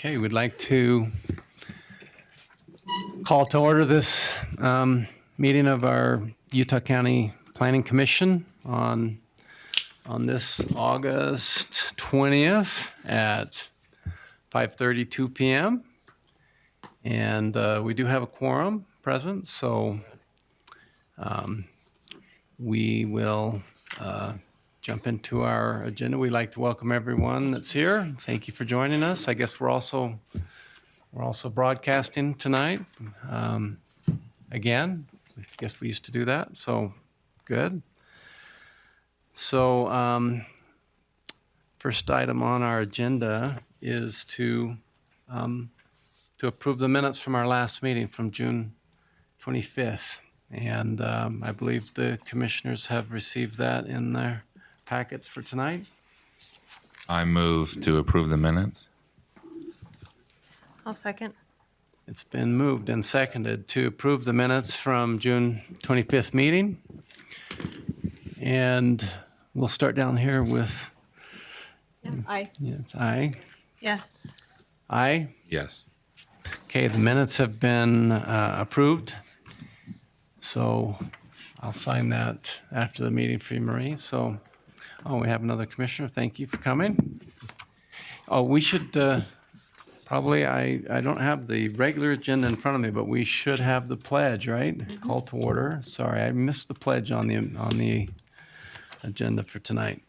Okay, we'd like to call to order this meeting of our Utah County Planning Commission on this August 20th at 5:32 p.m. And we do have a quorum present, so we will jump into our agenda. We'd like to welcome everyone that's here. Thank you for joining us. I guess we're also broadcasting tonight. Again, I guess we used to do that, so good. So first item on our agenda is to approve the minutes from our last meeting from June 25th. And I believe the commissioners have received that in their packets for tonight. I move to approve the minutes. I'll second. It's been moved and seconded to approve the minutes from June 25th meeting. And we'll start down here with, Aye. it's aye. Yes. Aye. Yes. Okay, the minutes have been approved. So I'll sign that after the meeting for you, Marie. So, we have another commissioner. Thank you for coming. Oh, we should probably, I don't have the regular agenda in front of me, but we should have the pledge, right? Call to order. Sorry, I missed the pledge on the agenda for tonight.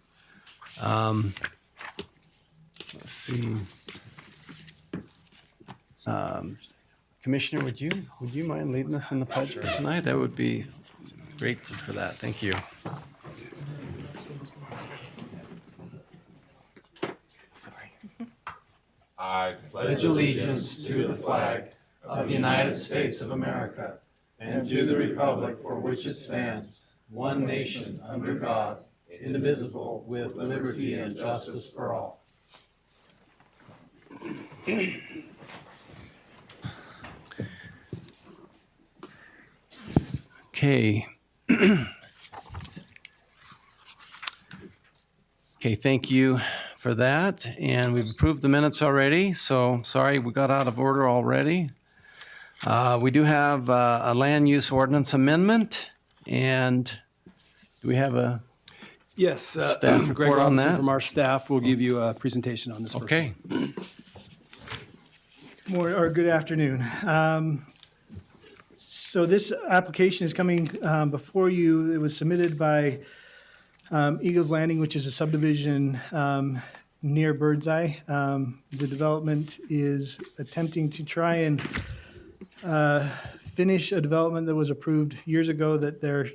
Let's see. Commissioner, would you mind leading us in the pledge for tonight? That would be grateful for that. Thank you. Sorry. I Pledge allegiance to the flag of the United States of America and to the republic for which it stands, one nation under God, indivisible, with liberty and justice for all. Okay. Okay, thank you for that. And we've approved the minutes already, so sorry we got out of order already. We do have a land use ordinance amendment, and do we have a Yes, staff Greg report on Robinson that? from our staff will give you a presentation on this. first. Okay. Good afternoon. So this application is coming before you. It was submitted by Eagles Landing, which is a subdivision near Birdseye. The development is attempting to try and finish a development that was approved years ago that they're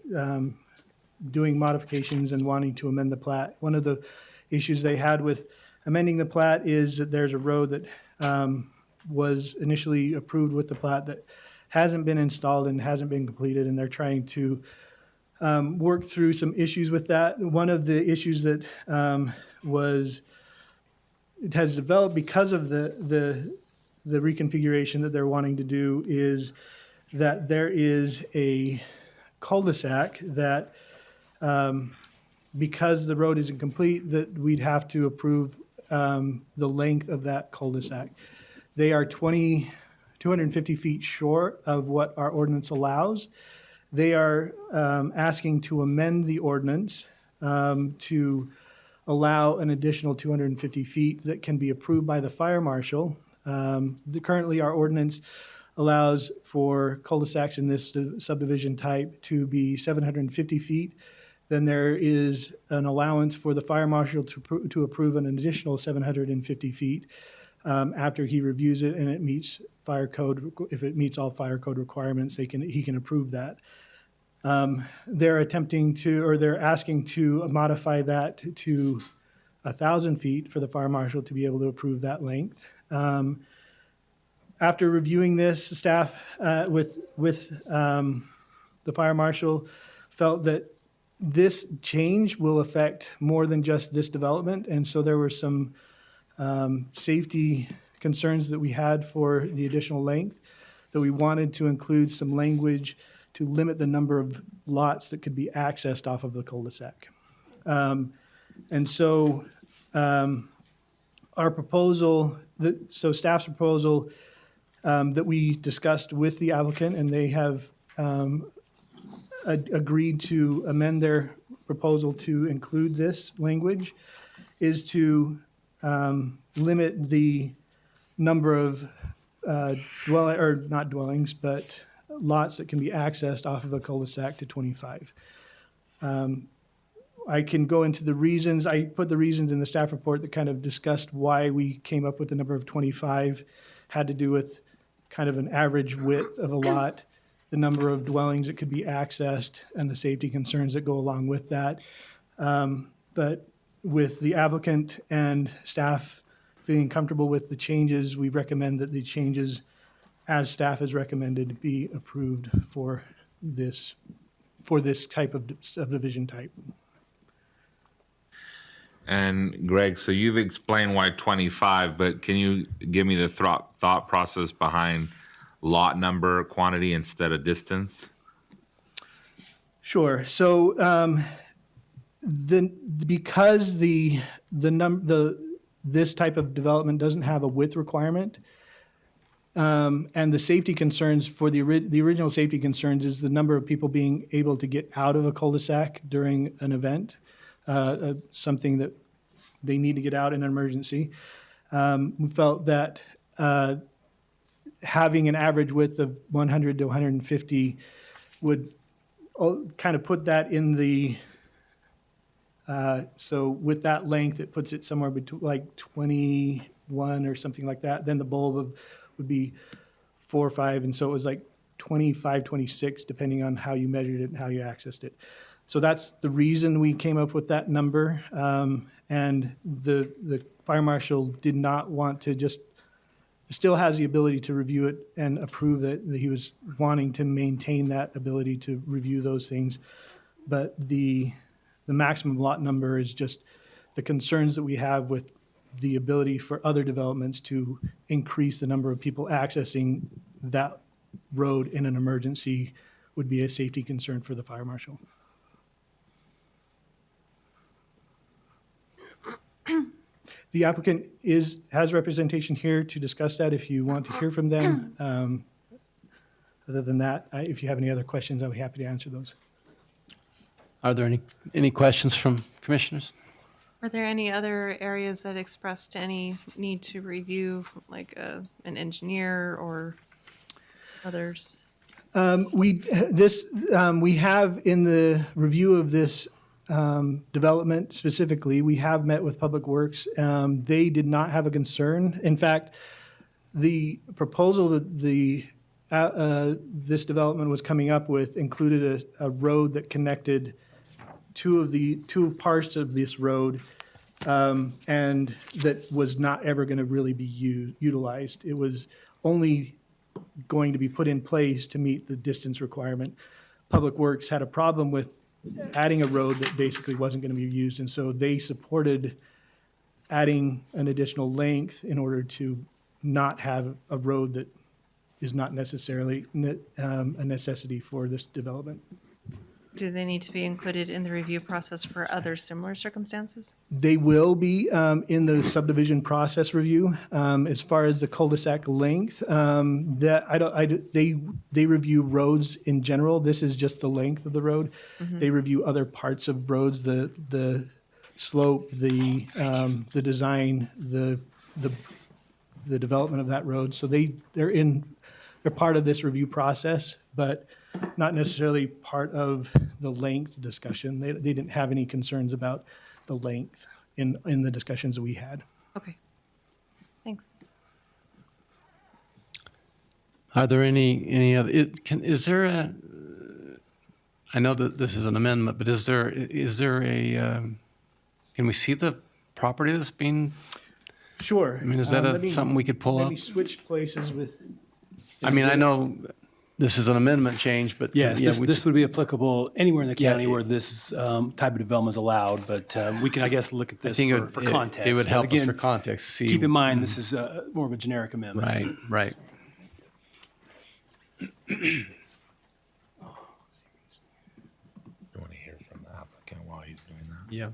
doing modifications and wanting to amend the plat. One of the issues they had with amending the plat is that there's a road that was initially approved with the plat that hasn't been installed and hasn't been completed, and they're trying to work through some issues with that. One of the issues that it has developed because of the reconfiguration that they're wanting to do is that there is a cul-de-sac that because the road isn't complete, that we'd have to approve the length of that cul-de-sac. They are 250 feet short of what our ordinance allows. They are asking to amend the ordinance to allow an additional 250 feet that can be approved by the fire marshal. Currently, our ordinance allows for cul-de-sacs in this subdivision type to be 750 feet. Then there is an allowance for the fire marshal to approve an additional 750 feet after he reviews it and it meets fire code. If it meets all fire code requirements, he can approve that. They're asking to modify that to 1,000 feet for the fire marshal to be able to approve that length. After reviewing this, staff with the fire marshal felt that this change will affect more than just this development, and so there were some safety concerns that we had for the additional length, that we wanted to include some language to limit the number of lots that could be accessed off of the cul-de-sac. And so our proposal So staff's proposal that we discussed with the applicant, and they have agreed to amend their proposal to include this language, is to limit the number of not dwellings, but lots that can be accessed off of a cul-de-sac to 25. I can go into the reasons. I put the reasons in the staff report that kind of discussed why we came up with the number of 25. Had to do with kind of an average width of a lot, the number of dwellings that could be accessed, and the safety concerns that go along with that. But with the applicant and staff feeling comfortable with the changes, we recommend that the changes, as staff has recommended, be approved for this type of subdivision type. And Greg, so you've explained why 25, but can you give me the thought process behind lot number, quantity instead of distance? Sure. So because this type of development doesn't have a width requirement, and the safety concerns for the original safety concerns is the number of people being able to get out of a cul-de-sac during an event, something that they need to get out in an emergency. We felt that having an average width of 100 to 150 would kind of put that in the, so with that length, it puts it somewhere between like 21 or something like that. Then the bulb would be 4 or 5. And so it was like 25, 26, depending on how you measured it and how you accessed it. So that's the reason we came up with that number. And the fire marshal did not want to still has the ability to review it and approve it. He was wanting to maintain that ability to review those things. But the maximum lot number is just the concerns that we have with the ability for other developments to increase the number of people accessing that road in an emergency would be a safety concern for the fire marshal. The applicant has representation here to discuss that if you want to hear from them. Other than that, if you have any other questions, I'll be happy to answer those. Are there any questions from commissioners? Were there any other areas that expressed any need to review, like an engineer or others? We have in the review of this development specifically, we have met with Public Works. They did not have a concern. In fact, the proposal that this development was coming up with included a road that connected two parts of this road, and that was not ever going to really be utilized. It was only going to be put in place to meet the distance requirement. Public Works had a problem with adding a road that basically wasn't going to be used, and so they supported adding an additional length in order to not have a road that is not necessarily a necessity for this development. Do they need to be included in the review process for other similar circumstances? They will be in the subdivision process review. As far as the cul-de-sac length, they review roads in general. This is just the length of the road. Mm-hmm. They review other parts of roads, the slope, the design, the development of that road. So they're part of this review process, but not necessarily part of the length discussion. They didn't have any concerns about the length in the discussions that we had. Okay, thanks. Are there any other, is there a, I know that this is an amendment, but is there a, can we see the property that's being, Sure. I mean, is that something we could pull up? Maybe switch places with. I mean, I know this is an amendment change, but. Yes, yeah, this would be applicable anywhere in the county Yeah, where this type of development is allowed, but we can, I guess, look at I this think for context. it would But help us again, for context, see. Keep in mind, this is more of a generic amendment. Right. You want to hear from the applicant while he's doing that? Yeah.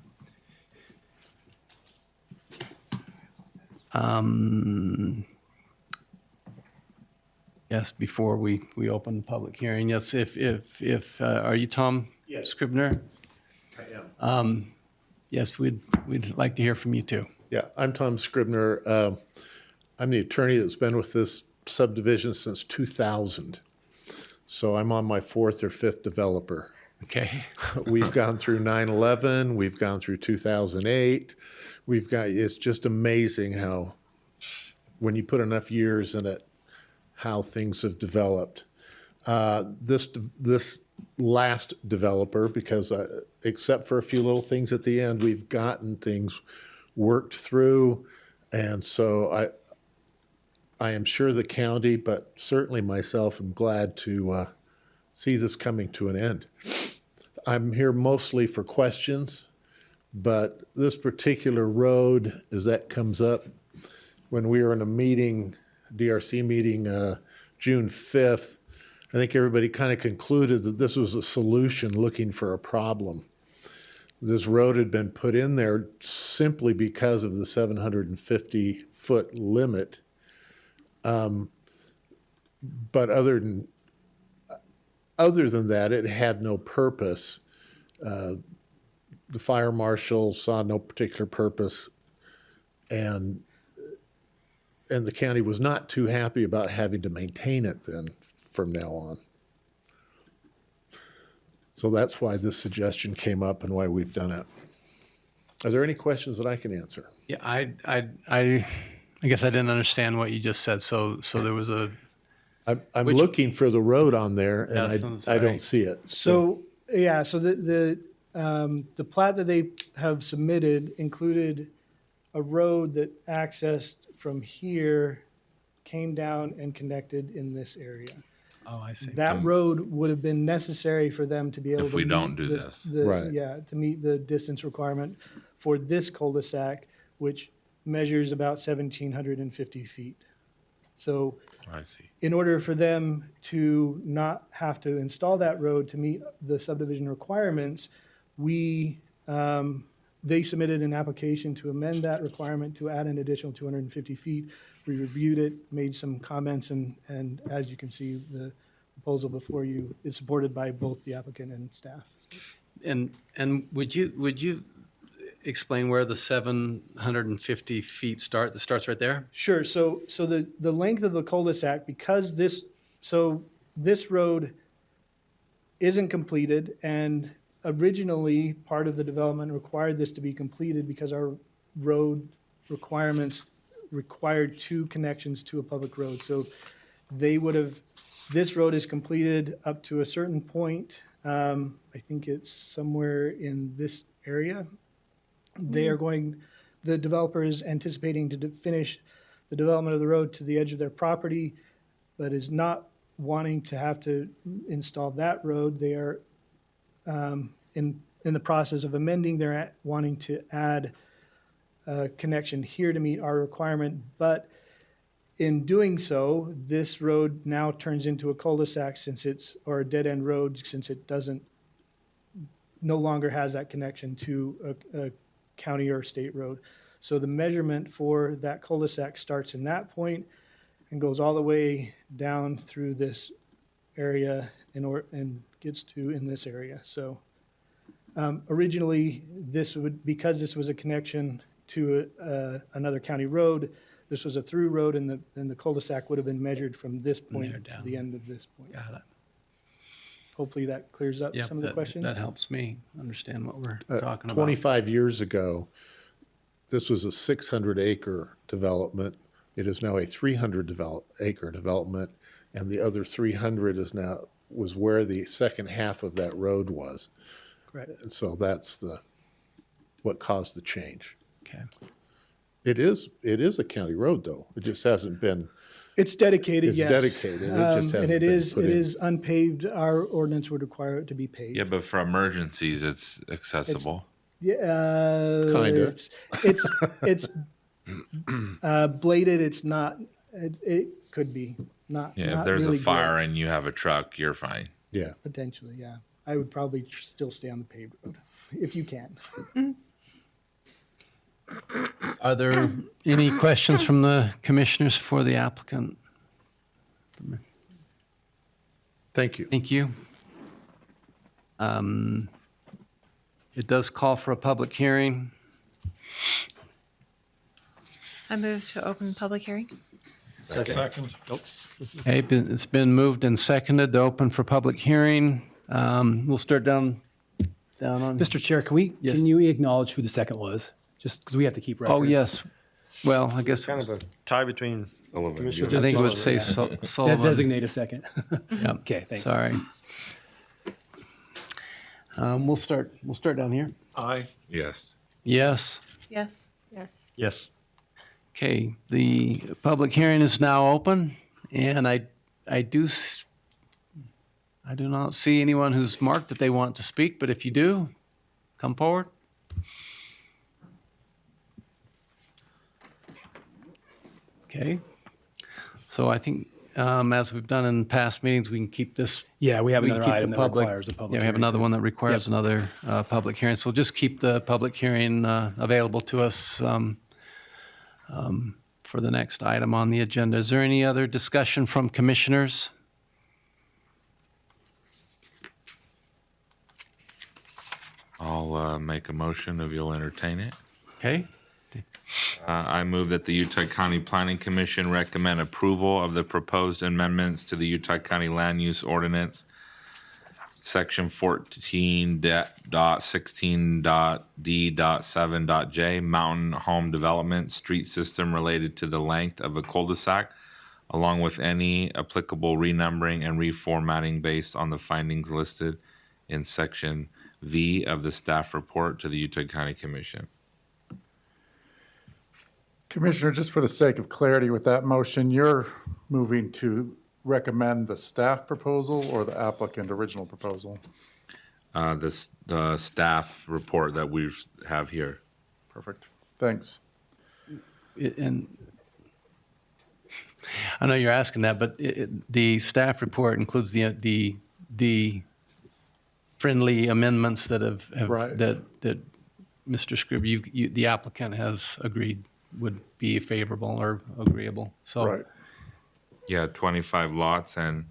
Yes, before we open the public hearing, yes, if are you Tom Yes. Scribner? I am. Yes, we'd like to hear from you too. Yeah, I'm Tom Scribner. I'm the attorney that's been with this subdivision since 2000. So I'm on my fourth or fifth developer. Okay. We've gone through 9/11, we've gone through 2008. It's just amazing how, when you put enough years in it, how things have developed. This last developer, because except for a few little things at the end, we've gotten things worked through. And so I am sure the county, but certainly myself, am glad to see this coming to an end. I'm here mostly for questions, but this particular road, as that comes up, when we were in a meeting, DRC meeting, June 5th, I think everybody kind of concluded that this was a solution looking for a problem. This road had been put in there simply because of the 750-foot limit. But other than that, it had no purpose. The fire marshal saw no particular purpose, and the county was not too happy about having to maintain it then from now on. So that's why this suggestion came up and why we've done it. Are there any questions that I can answer? Yeah, I guess I didn't understand what you just said. So there was a I'm looking for the road on there, Yeah, and sounds I right. don't see it. So, yeah, so the plat that they have submitted included a road that accessed from here, came down and connected in this area. oh, I see. That road would have been necessary for them to be able to. If we meet don't do this. Right. Yeah, to meet the distance requirement for this cul-de-sac, which measures about 1,750 feet. So I see. in order for them to not have to install that road to meet the subdivision requirements, they submitted an application to amend that requirement to add an additional 250 feet. We reviewed it, made some comments, and as you can see, the proposal before you is supported by both the applicant and staff. And would you explain where the 750 feet start? That starts right there? Sure. So the length of the cul-de-sac, because this road isn't completed, and originally part of the development required this to be completed because our road requirements required two connections to a public road. So this road is completed up to a certain point. I think it's somewhere in this area. The developer is anticipating to finish the development of the road to the edge of their property, but is not wanting to have to install that road. They are in the process of amending. They're wanting to add a connection here to meet our requirement, but in doing so, this road now turns into a cul-de-sac or a dead-end road, since it no longer has that connection to a county or state road. So the measurement for that cul-de-sac starts in that point and goes all the way down through this area and gets to in this area. So originally, because this was a connection to another county road, this was a through road, and the cul-de-sac would have been measured from this point there to down. the end of this point. Got it. Hopefully that clears up Yep, some of the questions. that helps me understand what we're talking about. 25 years ago, this was a 600-acre development. It is now a 300-acre development, and the other 300 was where the second half of that road was. Correct. And so that's what caused the change. Okay. It is a county road, though. It just hasn't been. It's dedicated, It's yes. dedicated. It just And hasn't it been is put in. unpaved. Our ordinance would require it to be paved. Yeah, but for emergencies, it's accessible. Yeah, Kinda. It's bladed. It's not. It could be not. Yeah, not if there's really a fire good, and you have a truck, you're fine. Yeah. potentially. Yeah, I would probably still stay on the paved road if you can. Are there any questions from the commissioners for the applicant? Thank you. Thank you. It does call for a public hearing. I move to open the public hearing. Second. Okay, it's been moved and seconded to open for public hearing. We'll start down on. Mr. Chair, Yes. can you acknowledge who the second was? Just because we have to keep records. Oh, yes. Well, I guess, Kind of a tie between Commissioner I think it would Johnson say and- Sullivan. Designate a second. Yep. Okay, thanks. Sorry. We'll start down here. Aye. Yes. Yes. Yes. Yes. Okay, the public hearing is now open, and I do not see anyone who's marked that they want to speak, but if you do, come forward. Okay, so I think, as we've done in past meetings, we can keep this. Yeah, we have We can another keep the item that public. requires a public Yeah, we have hearing, another so- one that requires Yep. another public hearing. So we'll just keep the public hearing available to us for the next item on the agenda. Is there any other discussion from commissioners? I'll make a motion if you'll entertain it. Okay, I move that the Utah County Planning Commission recommend approval of the proposed amendments to the Utah County Land Use Ordinance, Section 14.16.D.7.J, Mountain Home Development Street System related to the length of a cul-de-sac, along with any applicable renumbering and reformatting based on the findings listed in Section V of the staff report to the Utah County Commission. Commissioner, just for the sake of clarity with that motion, you're moving to recommend the staff proposal or the applicant original proposal? The staff report that we have here. Perfect. Thanks. and I know you're asking that, but the staff report includes the friendly amendments that have Right. that Mr. Scribb, the applicant has agreed would be favorable or agreeable. So Right. Yeah, 25 lots and,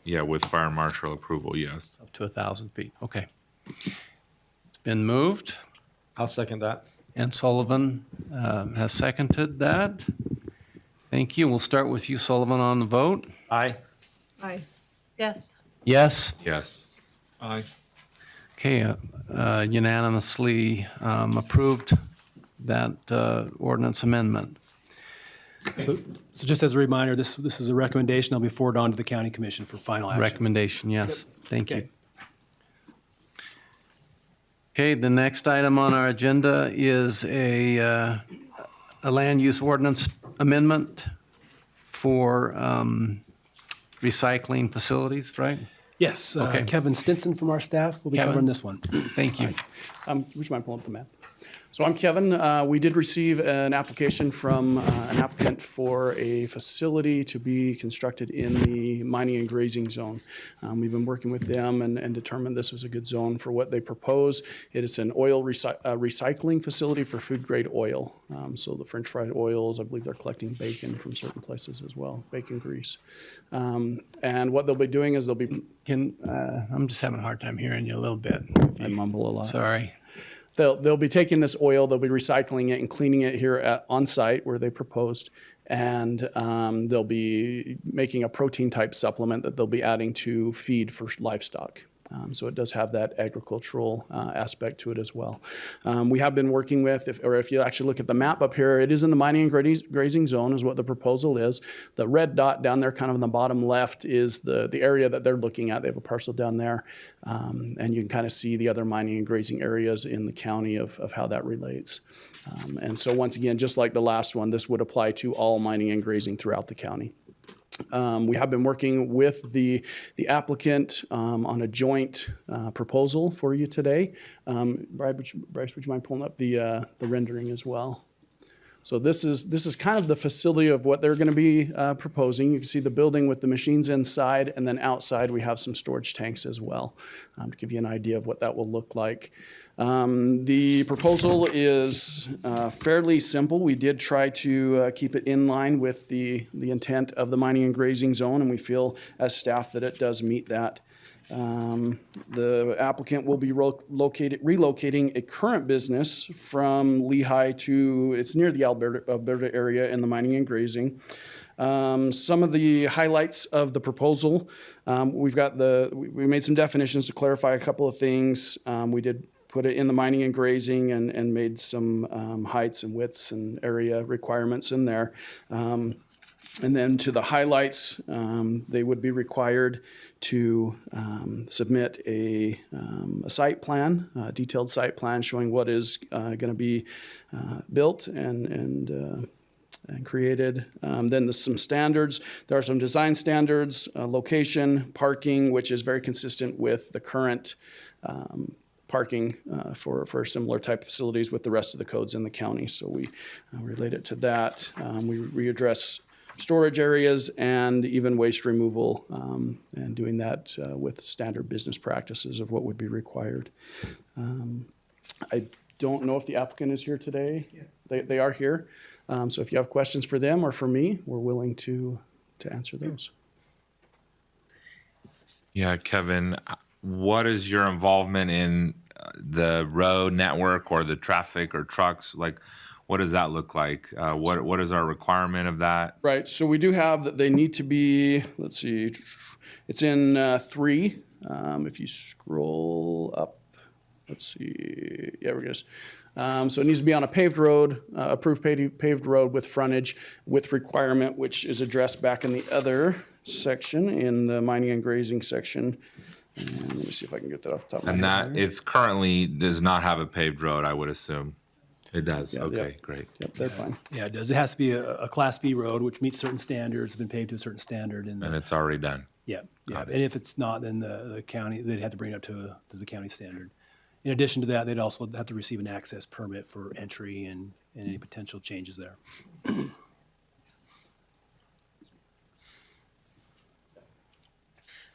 yeah, with fire marshal approval, yes. up to 1,000 feet. Okay. It's been moved, I'll second that. and Sullivan has seconded that. Thank you. We'll start with you, Sullivan, on the vote. Aye. Yes. Yes? Yes. Aye. Okay, unanimously approved that ordinance amendment. So just as a reminder, this is a recommendation. It'll be forwarded on to the county commission for final action. Recommendation, yes. Thank you. Okay. Okay, the next item on our agenda is a land use ordinance amendment for recycling facilities, right? Yes, Okay. Kevin Stinson from our staff will be Kevin? covering this one. Thank you. Would you mind pulling up the map? So I'm Kevin. We did receive an application from an applicant for a facility to be constructed in the mining and grazing zone. We've been working with them and determined this was a good zone for what they propose. It is an oil recycling facility for food-grade oil. So the French fried oils, I believe they're collecting bacon from certain places as well, bacon grease. And what they'll be doing is they'll be, I'm just having a hard time hearing you a little bit. I mumble a lot. Sorry. They'll be taking this oil, they'll be recycling it and cleaning it here on site where they proposed. And they'll be making a protein type supplement that they'll be adding to feed for livestock. So it does have that agricultural aspect to it as well. We have been working with, if you actually look at the map up here, it is in the mining and grazing zone is what the proposal is. The red dot down there kind of in the bottom left is the area that they're looking at. They have a parcel down there. And you can kind of see the other mining and grazing areas in the county of how that relates. And so once again, just like the last one, this would apply to all mining and grazing throughout the county. We have been working with the applicant on a joint proposal for you today. Bryce, would you mind pulling up the rendering as well? So this is kind of the facility of what they're going to be proposing. You can see the building with the machines inside, and then outside we have some storage tanks as well to give you an idea of what that will look like. The proposal is fairly simple. We did try to keep it in line with the intent of the mining and grazing zone, and we feel as staff that it does meet that. The applicant will be relocating a current business from Lehigh to, it's near the Alberta area in the mining and grazing. Some of the highlights of the proposal, we made some definitions to clarify a couple of things. We did put it in the mining and grazing and made some heights and widths and area requirements in there. And then to the highlights, they would be required to submit a site plan, a detailed site plan showing what is going to be built and created. Then there's some standards. There are some design standards, location, parking, which is very consistent with the current parking for similar type facilities with the rest of the codes in the county. So we relate it to that. We readdress storage areas and even waste removal, and doing that with standard business practices of what would be required. I don't know if the applicant is here today. They are here. So if you have questions for them or for me, we're willing to answer those. Yeah, Kevin, what is your involvement in the road network or the traffic or trucks? Like, what does that look like? What is our requirement of that? Right, so we do have that they need to be, let's see, it's in 3. If you scroll up, let's see, yeah, we're good. So it needs to be on a paved road, approved paved road with frontage with requirement, which is addressed back in the other section, in the mining and grazing section. And let me see if I can get that off the top of my head. And that here. it's currently does not have a paved road, I would assume. It does. Yeah, Okay, yep. great. Yep, they're fine. Yeah, it does. It has to be a Class B road, which meets certain standards, been paved to a certain standard. And it's already done. Yeah. And if it's not, then the county, they'd have to bring it up to the county standard. In addition to that, they'd also have to receive an access permit for entry and any potential changes there.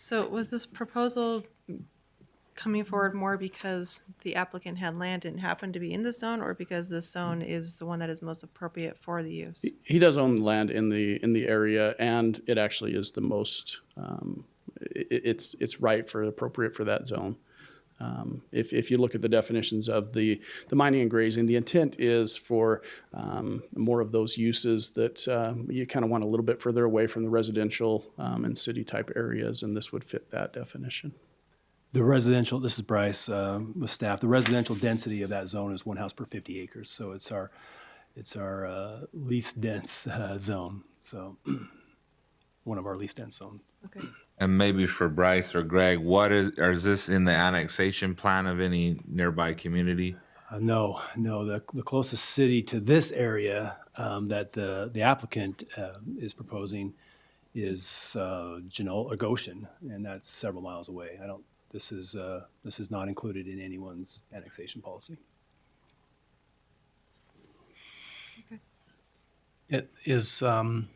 So was this proposal coming forward more because the applicant had land and happened to be in this zone, or because this zone is the one that is most appropriate for the use? He does own land in the area, and it actually is the most, it's right for, appropriate for that zone. If you look at the definitions of the mining and grazing, the intent is for more of those uses that you kind of want a little bit further away from the residential and city type areas, and this would fit that definition. The residential, this is Bryce with staff, the residential density of that zone is 1 house per 50 acres. So it's our least dense zone. So one of our least dense zones. Okay. And maybe for Bryce or Greg, is this in the annexation plan of any nearby community? No. The closest city to this area that the applicant is proposing is Genoa or Goshen, and that's several miles away. This is not included in anyone's annexation policy. It is, and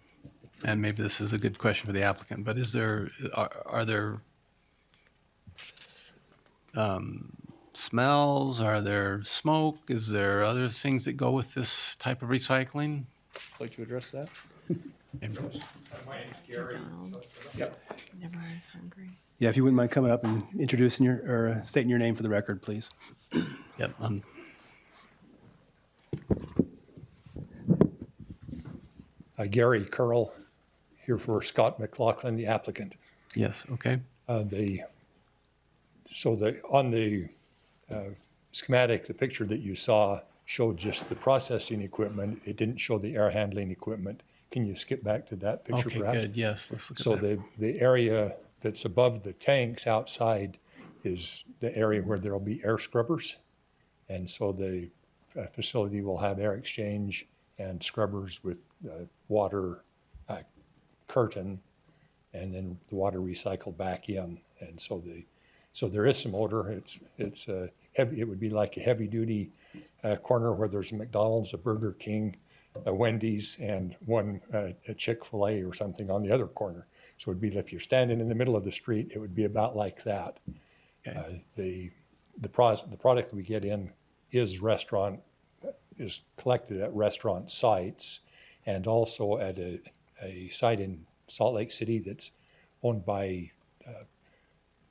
maybe this is a good question for the applicant, but are there smells? Are there smoke? Is there other things that go with this type of recycling? Like to address that? Never was hungry. Yeah, if you wouldn't mind coming up and introducing or stating your name for the record, please. Yep. Gary Curl, here for Scott McLaughlin, the applicant. Yes. Okay. On the schematic, the picture that you saw showed just the processing equipment. It didn't show the air handling equipment. Can you skip back to that picture, Okay. perhaps? Good. Yes. Let's look at So that. the area that's above the tanks outside is the area where there'll be air scrubbers. And so the facility will have air exchange and scrubbers with water curtain, and then the water recycled back in. And so there is some odor. It's heavy. It would be like a heavy duty corner where there's a McDonald's, a Burger King, a Wendy's, and a Chick-fil-A or something on the other corner. So it'd be, if you're standing in the middle of the street, it would be about like that. Okay. the product we get in is collected at restaurant sites and also at a site in Salt Lake City that's owned by,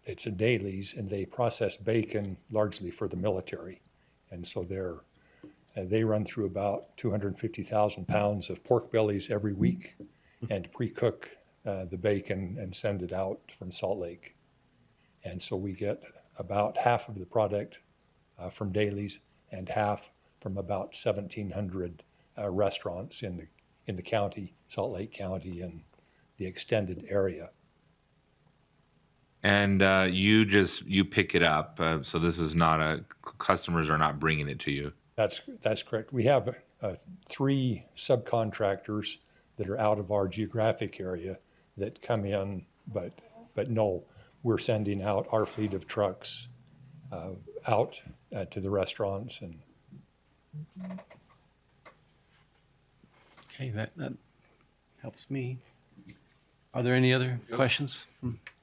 it's a Dailies, and they process bacon largely for the military. And so they run through about 250,000 pounds of pork bellies every week and pre-cook the bacon and send it out from Salt Lake. And so we get about half of the product from Dailies and half from about 1,700 restaurants in the county, Salt Lake County, and the extended area. And you pick it up. So this is not customers are not bringing it to you. That's correct. We have 3 subcontractors that are out of our geographic area that come in, but no, we're sending out our fleet of trucks out to the restaurants. And Okay, that helps me. Are there any other questions?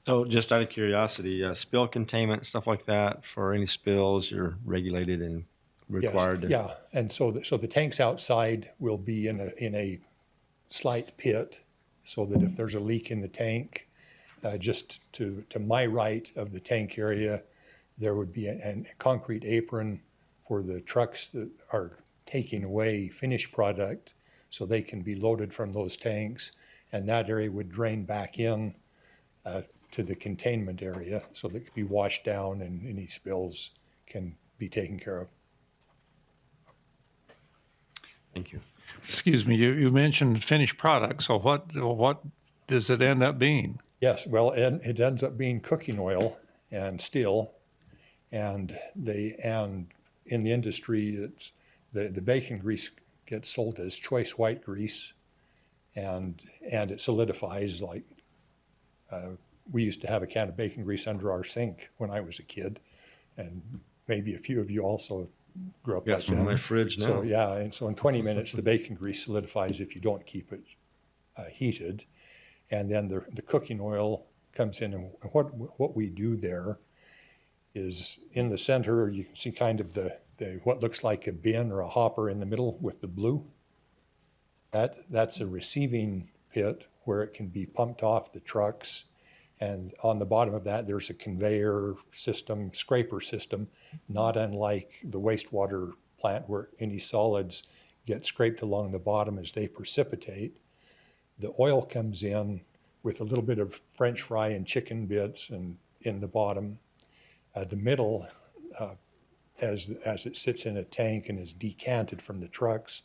So just out of curiosity, spill containment, stuff like that, for any spills, you're regulated and required to? Yeah, and so the tanks outside will be in a slight pit, so that if there's a leak in the tank, just to my right of the tank area, there would be a concrete apron for the trucks that are taking away finished product, so they can be loaded from those tanks, and that area would drain back in to the containment area, so that it could be washed down and any spills can be taken care of. Thank you. Excuse me, you mentioned finished product, so what does it end up being? Yes, well, it ends up being cooking oil and steel, and in the industry, it's the bacon grease gets sold as choice white grease, and it solidifies like we used to have a can of bacon grease under our sink when I was a kid, and maybe a few of you also grew up Got like some that. in my fridge now. So yeah, and so in 20 minutes the bacon grease solidifies if you don't keep it heated, and then the cooking oil comes in. And what we do there is in the center you can see kind of the what looks like a bin or a hopper in the middle with the blue. That's a receiving pit where it can be pumped off the trucks. And on the bottom of that, there's a conveyor system, scraper system, not unlike the wastewater plant where any solids get scraped along the bottom as they precipitate. The oil comes in with a little bit of French fry and chicken bits and in the bottom. The middle, as it sits in a tank and is decanted from the trucks,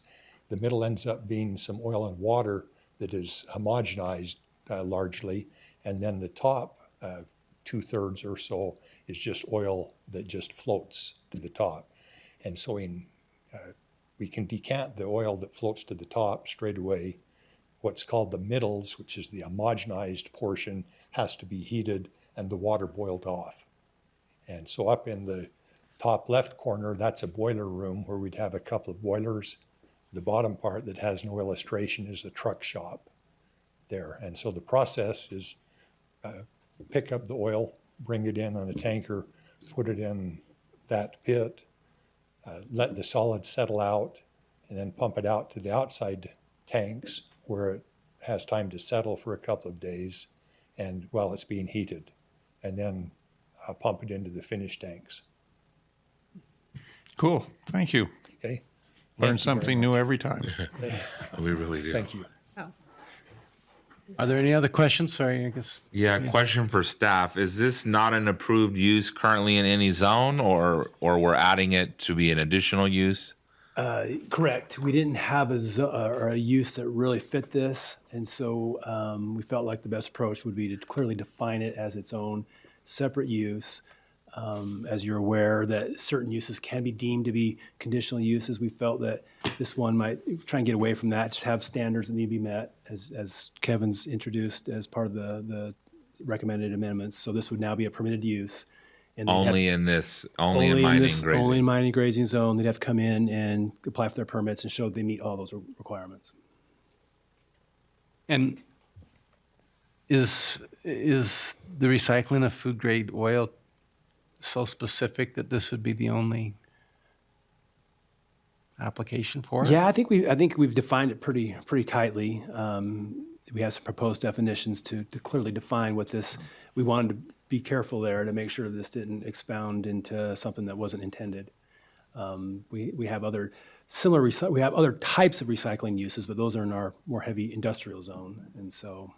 the middle ends up being some oil and water that is homogenized largely. And then the top 2/3 or so is just oil that just floats to the top. And so we can decant the oil that floats to the top straight away. What's called the middles, which is the homogenized portion, has to be heated and the water boiled off. And so up in the top left corner, that's a boiler room where we'd have a couple of boilers. The bottom part that has no illustration is a truck shop there. And so the process is pick up the oil, bring it in on a tanker, put it in that pit, let the solids settle out, and then pump it out to the outside tanks where it has time to settle for a couple of days and while it's being heated, and then pump it into the finished tanks. Cool, thank you. Okay? Learn Thank you very something new much. every time. We really do. Thank you. Are there any other questions? Sorry, I guess. Yeah, question for staff. Is this not an approved use currently in any zone, or we're adding it to be an additional use? Correct. We didn't have or a use that really fit this, and so we felt like the best approach would be to clearly define it as its own separate use. As you're aware that certain uses can be deemed to be conditional uses, we felt that this one might try and get away from that, just have standards that need to be met, as Kevin's introduced as part of the recommended amendments. So this would now be a permitted use. And Only in mining grazing. Only in mining grazing zone. They'd have to come in and apply for their permits and show they meet all those requirements. And is the recycling of food grade oil so specific that this would be the only application for it? Yeah, I think we've defined it pretty tightly. We have some proposed definitions to clearly define what this. We wanted to be careful there to make sure this didn't expound into something that wasn't intended. We have other we have other types of recycling uses, but those are in our more heavy industrial zone, and so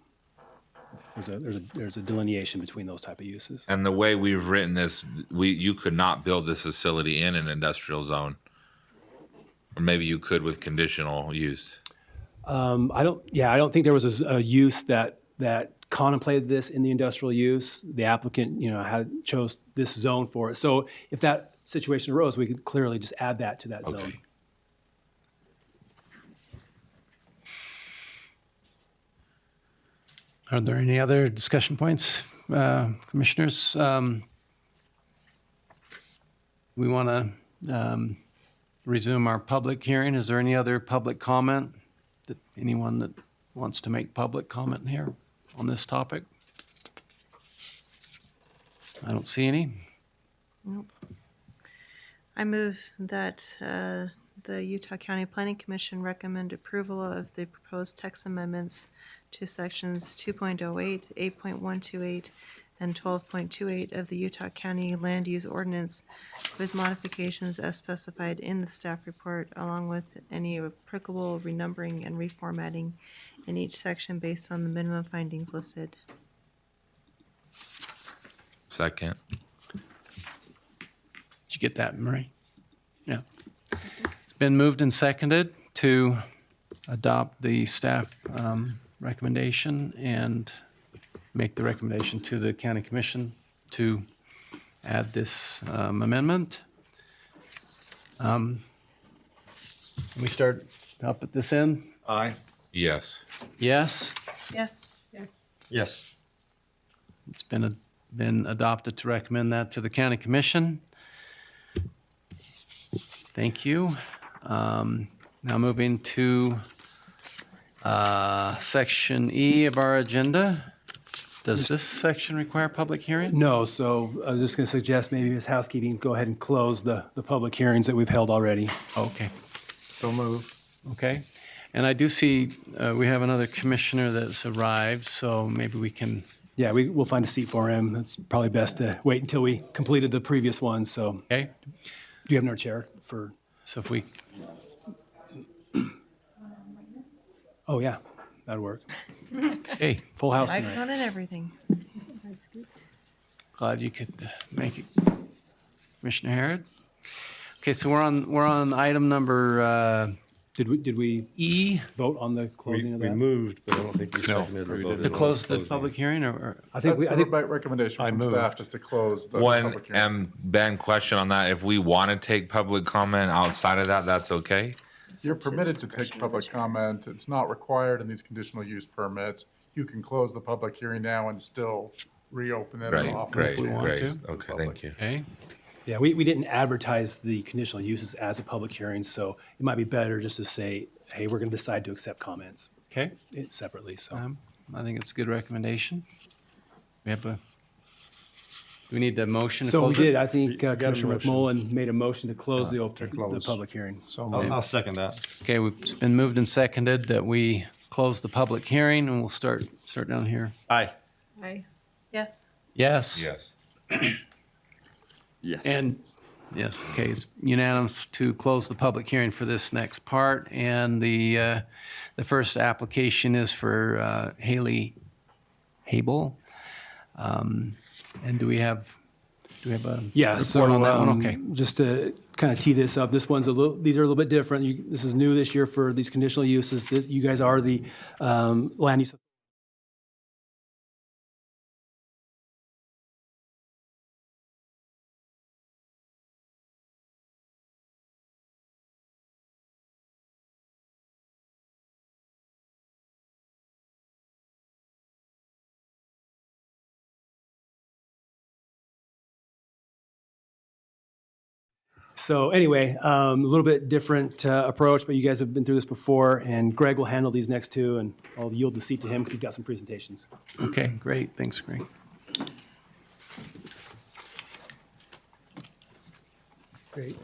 there's a delineation between those type of uses. And the way we've written this, you could not build this facility in an industrial zone. Or maybe you could with conditional use. I don't think there was a use that contemplated this in the industrial use. The applicant, chose this zone for it. So if that situation arose, we could clearly just add that to that zone. Okay. Are there any other discussion points, commissioners? We want to resume our public hearing. Is there any other public comment? Anyone that wants to make public comment here on this topic? I don't see any. Nope. I move that the Utah County Planning Commission recommend approval of the proposed text amendments to sections 2.08, 8.128, and 12.28 of the Utah County Land Use Ordinance with modifications as specified in the staff report, along with any applicable renumbering and reformatting in each section based on the minimum findings listed. Second. Did you get that, Marie? Yeah. It's been moved and seconded to adopt the staff recommendation and make the recommendation to the county commission to add this amendment. We start up at this end? Aye. Yes. Yes? Yes. Yes. It's been adopted to recommend that to the county commission. Thank you. Now moving to section E of our agenda. Does this section require public hearing? No, so I was just going to suggest maybe as housekeeping, go ahead and close the public hearings that we've held already. Okay, So move. okay. And I do see we have another commissioner that's arrived, so maybe we can, Yeah, we'll find a seat for him. It's probably best to wait until we completed the previous one. So okay? do you have another chair for? So if we, Oh, yeah, that'd work. hey, Full house tonight. Icon and everything. glad you could make it. Commissioner Harrod? Okay, so we're on item number Did we E, vote on the closing of We that? moved, but I don't think we seconded or voted to on close the closing. public hearing, or I think That's I the think recommendation from staff, just to close the One, public hearing. Ben, question on that. If we want to take public comment outside of that, that's okay? You're permitted to take public comment. It's not required in these conditional use permits. You can close the public hearing now and still reopen it. Great, or offer great, it we want great. to. Okay, thank you. okay? yeah, we didn't advertise the conditional uses as a public hearing, so it might be better just to say, hey, we're going to decide to accept comments Okay, separately. So I think it's a good recommendation. We have do we need the motion to so we close did. it? I think got a Commissioner motion. McMullen made a motion to close the close. public hearing. So I'll second that. Okay, it's been moved and seconded that we close the public hearing, and we'll start down here. Aye. Yes. Yes? Yes. And, yes, okay, it's unanimous to close the public hearing for this next part. And the first application is for Haley Habel. And do we have a Yeah, report so on that one? Okay. just to kind of tee this up, these are a little bit different. This is new this year for these conditional uses. You guys are the land use. So anyway, a little bit different approach, but you guys have been through this before, and Greg will handle these next two, and I'll yield the seat to him because he's got some presentations. Okay, great, thanks, Greg. Great.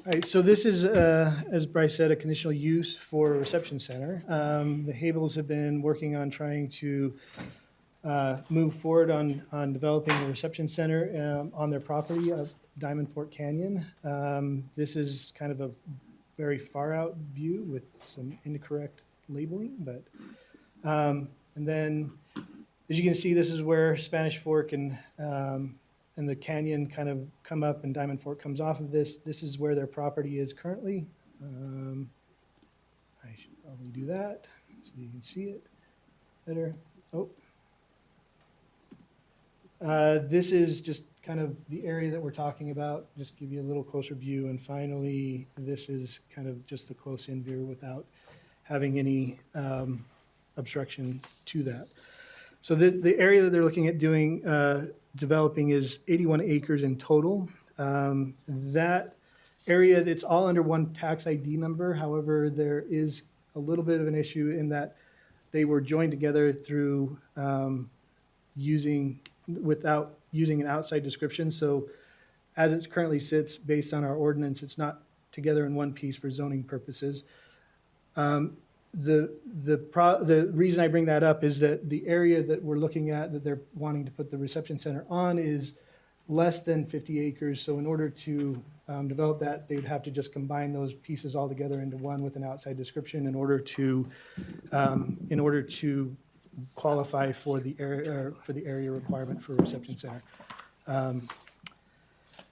All right, so this is, as Bryce said, a conditional use for a reception center. The Habels have been working on trying to move forward on developing a reception center on their property of Diamond Fork Canyon. This is kind of a very far out view with some incorrect labeling, but, and then, as you can see, this is where Spanish Fork and the canyon kind of come up and Diamond Fork comes off of this. This is where their property is currently. I should probably do that so you can see it better. Oh. This is just kind of the area that we're talking about, just give you a little closer view. And finally, this is kind of just the close in view without having any obstruction to that. So the area that they're looking at doing, developing is 81 acres in total. That area, it's all under one tax ID number. However, there is a little bit of an issue in that they were joined together through without using an outside description. So as it currently sits, based on our ordinance, it's not together in one piece for zoning purposes. The reason I bring that up is that the area that we're looking at that they're wanting to put the reception center on is less than 50 acres. So in order to develop that, they'd have to just combine those pieces all together into one with an outside description in order to qualify for the area requirement for a reception center.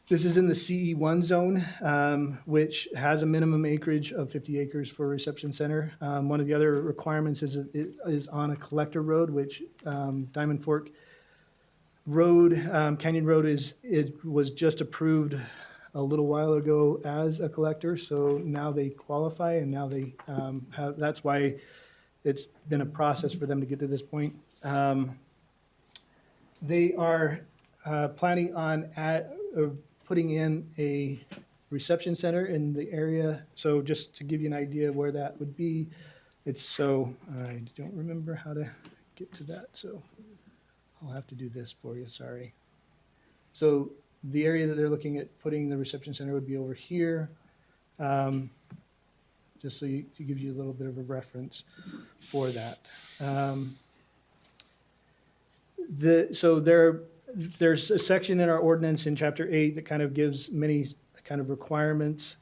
This is in the CE1 zone, which has a minimum acreage of 50 acres for a reception center. One of the other requirements is it is on a collector road, which Diamond Fork Road, Canyon Road was just approved a little while ago as a collector. So now they qualify, and now they that's why it's been a process for them to get to this point. They are planning on putting in a reception center in the area. So just to give you an idea of where that would be, I don't remember how to get to that, so I'll have to do this for you, sorry. So the area that they're looking at putting the reception center would be over here. Just so to give you a little bit of a reference for that. There's a section in our ordinance in Chapter 8 that kind of gives many kind of requirements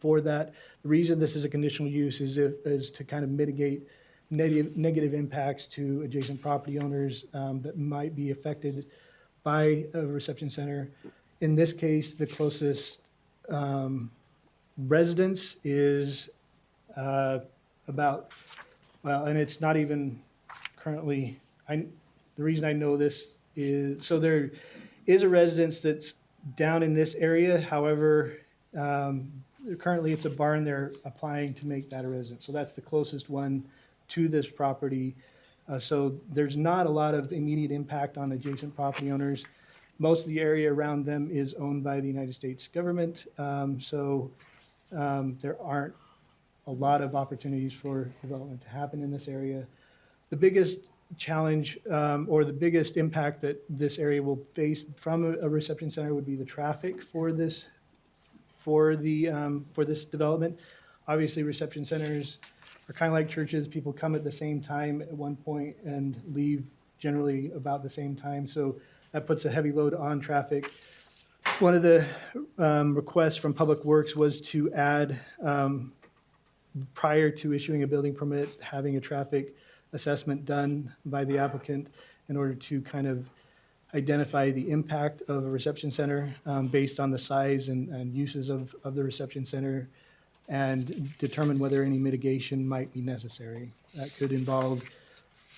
for that. The reason this is a conditional use is to kind of mitigate negative impacts to adjacent property owners that might be affected by a reception center. In this case, the closest residence is and it's not even currently, the reason I know this is, so there is a residence that's down in this area. However, currently it's a barn. They're applying to make that a residence. So that's the closest one to this property. So there's not a lot of immediate impact on adjacent property owners. Most of the area around them is owned by the United States government. So there aren't a lot of opportunities for development to happen in this area. The biggest challenge or the biggest impact that this area will face from a reception center would be the traffic for this development. Obviously, reception centers are kind of like churches. People come at the same time at one point and leave generally about the same time. So that puts a heavy load on traffic. One of the requests from Public Works was to add, prior to issuing a building permit, having a traffic assessment done by the applicant in order to kind of identify the impact of a reception center based on the size and uses of the reception center, and determine whether any mitigation might be necessary. That could involve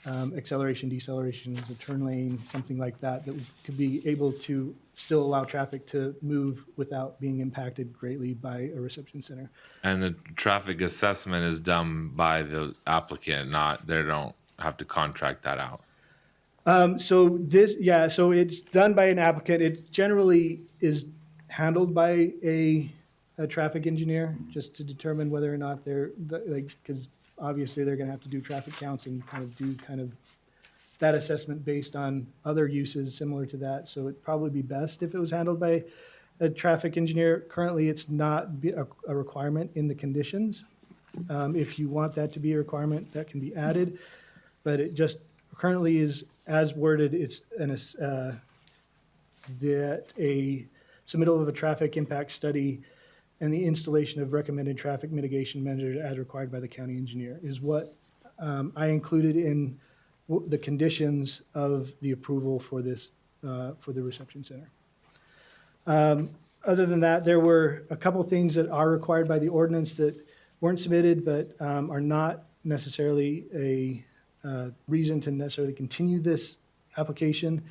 acceleration, deceleration, a turn lane, something like that, that could be able to still allow traffic to move without being impacted greatly by a reception center. And the traffic assessment is done by the applicant, they don't have to contract that out. So it's done by an applicant. It generally is handled by a traffic engineer, just to determine whether or not because obviously they're going to have to do traffic counts and kind of that assessment based on other uses similar to that. So it'd probably be best if it was handled by a traffic engineer. Currently, it's not a requirement in the conditions. If you want that to be a requirement, that can be added, but it just currently is as worded. It's that a submittal of a traffic impact study and the installation of recommended traffic mitigation measures as required by the county engineer is what I included in the conditions of the approval for this, for the reception center. Other than that, there were a couple things that are required by the ordinance that weren't submitted, but are not necessarily a reason to necessarily continue this application.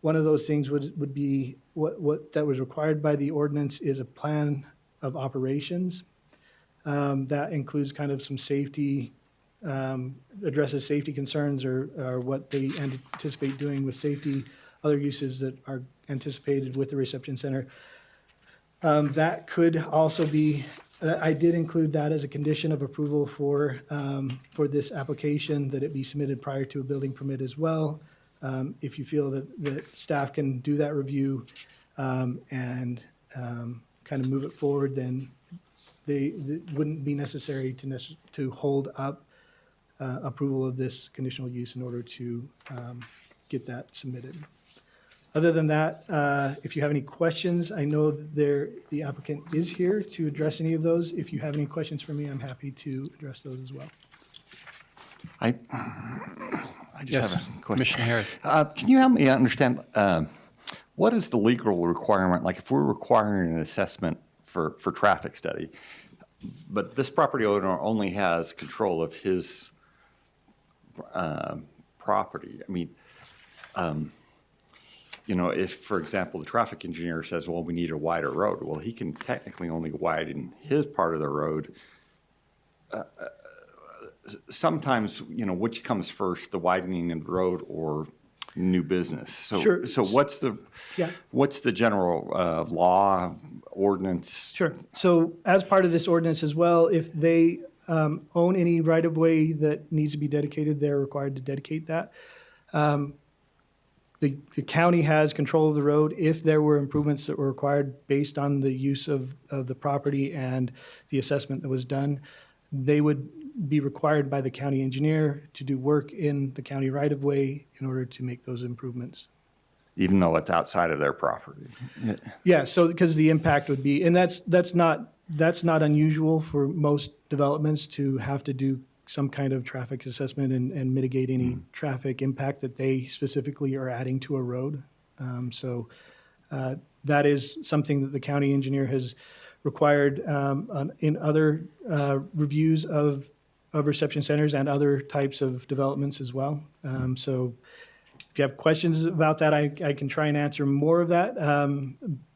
One of those things would be what that was required by the ordinance is a plan of operations. That includes kind of some safety, addresses safety concerns or what they anticipate doing with safety, other uses that are anticipated with the reception center. That could also be, I did include that as a condition of approval for this application, that it be submitted prior to a building permit as well. If you feel that staff can do that review and kind of move it forward, then it wouldn't be necessary to hold up approval of this conditional use in order to get that submitted. Other than that, if you have any questions, I know that the applicant is here to address any of those. If you have any questions for me, I'm happy to address those as well. I just Yes, have a question. Commissioner Harris. Can you help me understand, what is the legal requirement? Like if we're requiring an assessment for traffic study, but this property owner only has control of his property. I mean, you know, if, for example, the traffic engineer says, well, we need a wider road, well, he can technically only widen his part of the road. Sometimes, you know, which comes first, the widening of the road or new business? So, Sure. So what's the general law ordinance? Sure. So as part of this ordinance as well, if they own any right-of-way that needs to be dedicated, they're required to dedicate that. The county has control of the road. If there were improvements that were required based on the use of the property and the assessment that was done, they would be required by the county engineer to do work in the county right-of-way in order to make those improvements. Even though it's outside of their property? Yeah, so because the impact would be, and that's not unusual for most developments to have to do some kind of traffic assessment and mitigate any traffic impact that they specifically are adding to a road. So that is something that the county engineer has required in other reviews of reception centers and other types of developments as well. So if you have questions about that, I can try and answer more of that.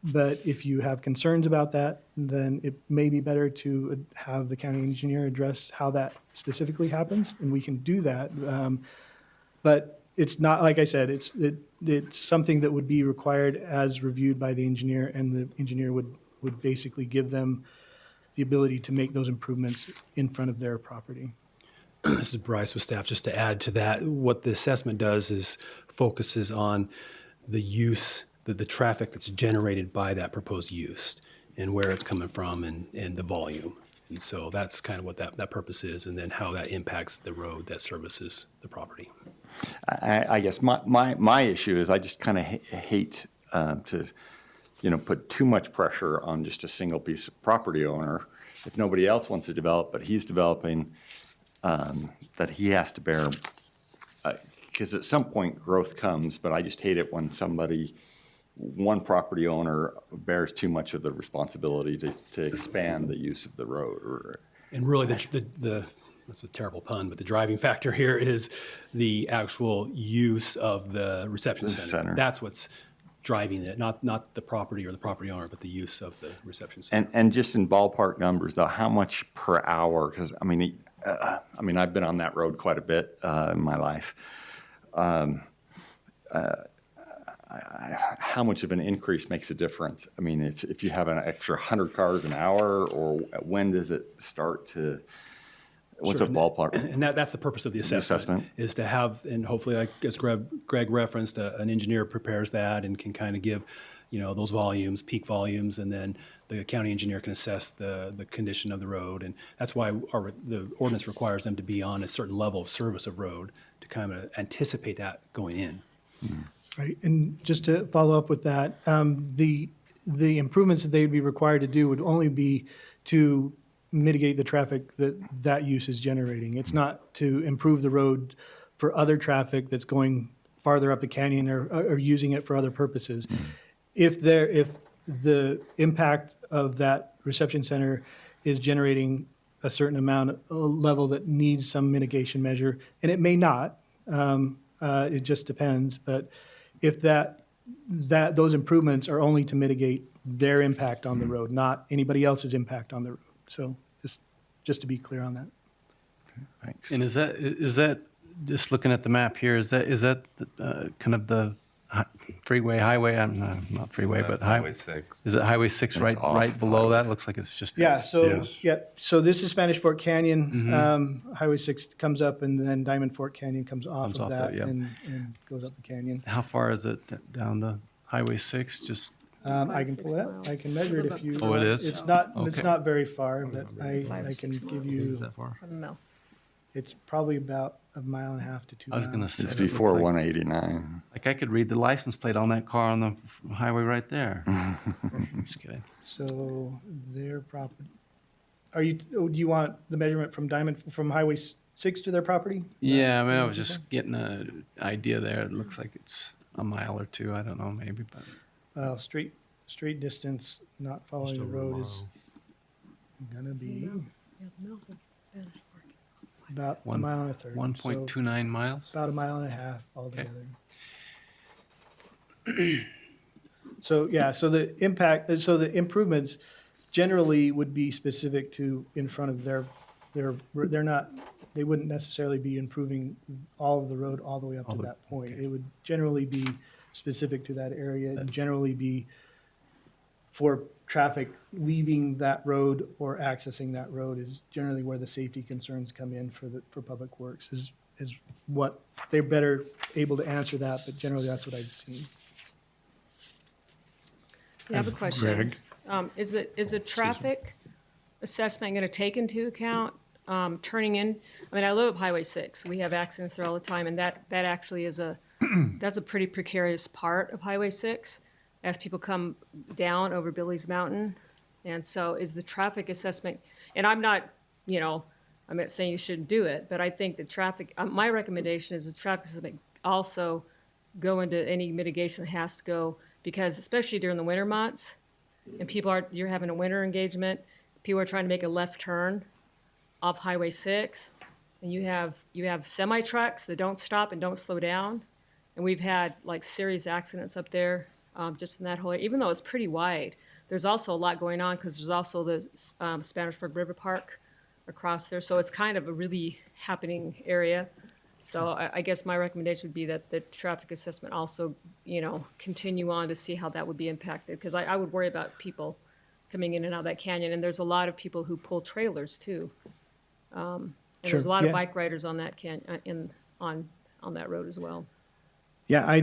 But if you have concerns about that, then it may be better to have the county engineer address how that specifically happens, and we can do that. But it's not, like I said, it's something that would be required as reviewed by the engineer, and the engineer would basically give them the ability to make those improvements in front of their property. This is Bryce with staff. Just to add to that, what the assessment does is focuses on the use, the traffic that's generated by that proposed use and where it's coming from and the volume. And so that's kind of what that purpose is, and then how that impacts the road that services the property. I guess my issue is I just kind of hate to, you know, put too much pressure on just a single piece of property owner. If nobody else wants to develop, but he's developing, that he has to bear, because at some point growth comes, but I just hate it when one property owner bears too much of the responsibility to expand the use of the road. And really, that's a terrible pun, but the driving factor here is the actual use of the reception center. That's what's driving it, not the property or the property owner, but the use of the reception center. And just in ballpark numbers, though, how much per hour? Because I mean, I've been on that road quite a bit in my life. How much of an increase makes a difference? I mean, if you have an extra 100 cars an hour, or when does it start to What's Sure, a ballpark? And that's the purpose of the assessment, assessment. is to have, and hopefully, like as Greg referenced, an engineer prepares that and can kind of give, those volumes, peak volumes, and then the county engineer can assess the condition of the road. And that's why the ordinance requires them to be on a certain level of service of road to kind of anticipate that going in. Right, and just to follow up with that, the improvements that they would be required to do would only be to mitigate the traffic that use is generating. It's not to improve the road for other traffic that's going farther up the canyon or using it for other purposes. If the impact of that reception center is generating a certain amount, a level that needs some mitigation measure, and it may not, it just depends, but if those improvements are only to mitigate their impact on the road, not anybody else's impact on the road. So just to be clear on that. Thanks. And is that just looking at the map here? Is that kind of the freeway, highway? Not freeway, but Highway 6. Is it Highway 6 right below that? Looks like it's just Yeah, so, Yes. yeah, so this is Spanish Fork Canyon. Highway 6 comes up, and then Diamond Fork Canyon comes off of that yeah. and goes up the canyon. How far is it down the Highway 6? Just I can pull it up. I can measure it if you. Oh, it is? It's not Okay. very far, but I can 6 give is you, that far? From the mouth. it's probably about 1.5 miles to 2 I was miles. gonna say It's that looks before like- 189. Like I could read the license plate on that car on the highway right there. Just kidding. So their property, do you want the measurement from Highway 6 to their property? Is that Yeah, I mean, I what was you're just getting an idea there. It looks like it's a mile or two. I don't know, maybe, but Well, straight distance, not following the road is gonna be about 1.1 miles. 1.29 miles. About 1.5 miles altogether. So, yeah, so the improvements generally would be specific to in front of they wouldn't necessarily be improving all of the road all the way up to that point. It would generally be specific to that area and generally be for traffic leaving that road or accessing that road is generally where the safety concerns come in for Public Works is what they're better able to answer that, but generally that's what I've seen. I have a question. Greg? Is the traffic assessment going to take into account turning in? I mean, I live up Highway 6. We have accidents there all the time, and that actually is that's a pretty precarious part of Highway 6 as people come down over Billy's Mountain. And so is the traffic assessment, and I'm not saying you shouldn't do it, but I think the traffic, my recommendation is the traffic assessment also go into any mitigation that has to go, because especially during the winter months, and you're having a winter engagement, people are trying to make a left turn off Highway 6, and you have semi trucks that don't stop and don't slow down, and we've had like serious accidents up there just in that whole area. Even though it's pretty wide, there's also a lot going on because there's also the Spanish Fork River Park across there, so it's kind of a really happening area. So I guess my recommendation would be that the traffic assessment also, continue on to see how that would be impacted, because I would worry about people coming in and out of that canyon, and there's a lot of people who pull trailers too. And there's a lot of yeah. bike riders on that on that road as well. Yeah,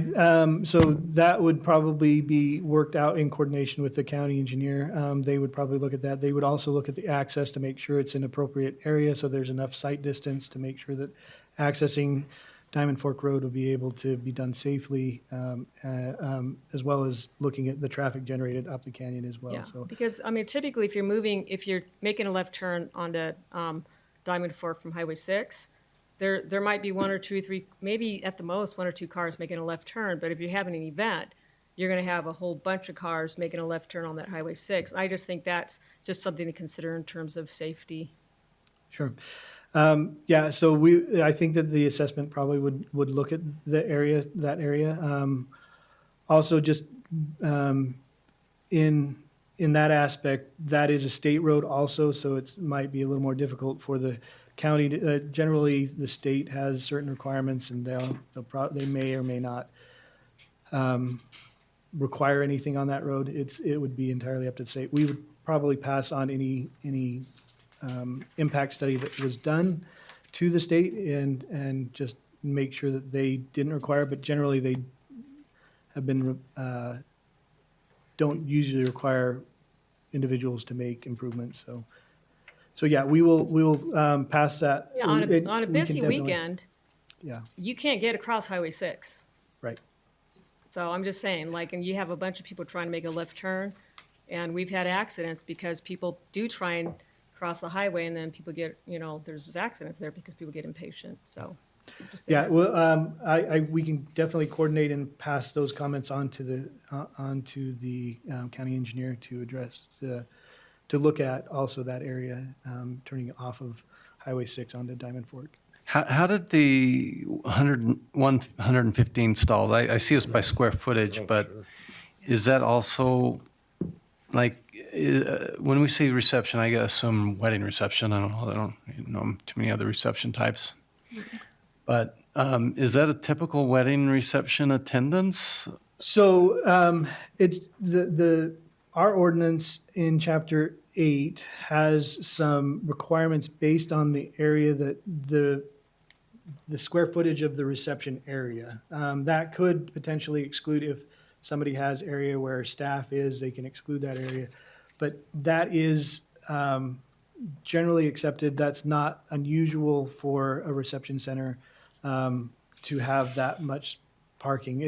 so that would probably be worked out in coordination with the county engineer. They would probably look at that. They would also look at the access to make sure it's an appropriate area, so there's enough sight distance to make sure that accessing Diamond Fork Road will be able to be done safely, as well as looking at the traffic generated up the canyon as well. Yeah, So because, I mean, typically if you're making a left turn onto Diamond Fork from Highway 6, there might be one or two, three, maybe at the most, one or two cars making a left turn, but if you're having an event, you're gonna have a whole bunch of cars making a left turn on that Highway 6. I just think that's just something to consider in terms of safety. Sure. Yeah, so I think that the assessment probably would look at that area. Also, just in that aspect, that is a state road also, so it might be a little more difficult for the county. Generally, the state has certain requirements, and they may or may not require anything on that road. It would be entirely up to the state. We would probably pass on any impact study that was done to the state and just make sure that they didn't require, but generally they have been, don't usually require individuals to make improvements, so yeah, we will pass that. Yeah, on It- a we can busy definitely- weekend, Yeah, you can't get across Highway 6. right. So I'm just saying, like, and you have a bunch of people trying to make a left turn, and we've had accidents because people do try and cross the highway, and then people get, there's accidents there because people get impatient, so. just saying Yeah, that's- well, we can definitely coordinate and pass those comments on to the county engineer to address, to look at also that area, turning off of Highway 6 onto Diamond Fork. How did the 115 stalls, I see it's by square footage, but is that also, like, when we say reception, I guess some wedding reception, I don't know too many other reception types. But is that a typical wedding reception attendance? So it's our ordinance in Chapter 8 has some requirements based on the area that the square footage of the reception area. That could potentially exclude if somebody has area where staff is, they can exclude that area. But that is generally accepted. That's not unusual for a reception center to have that much parking.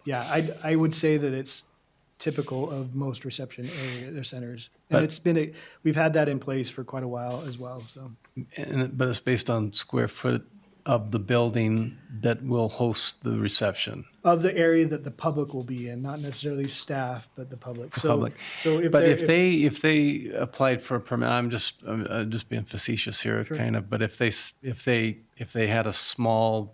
Yeah, I would say that it's typical of most reception area centers. And But- we've had that in place for quite a while as well, so. But it's based on square foot of the building that will host the reception. Of the area that the public will be in, not necessarily staff, but the public. So, Public. so if But they're- if they applied for a permit, I'm just being facetious here, kind of. But if they had a smaller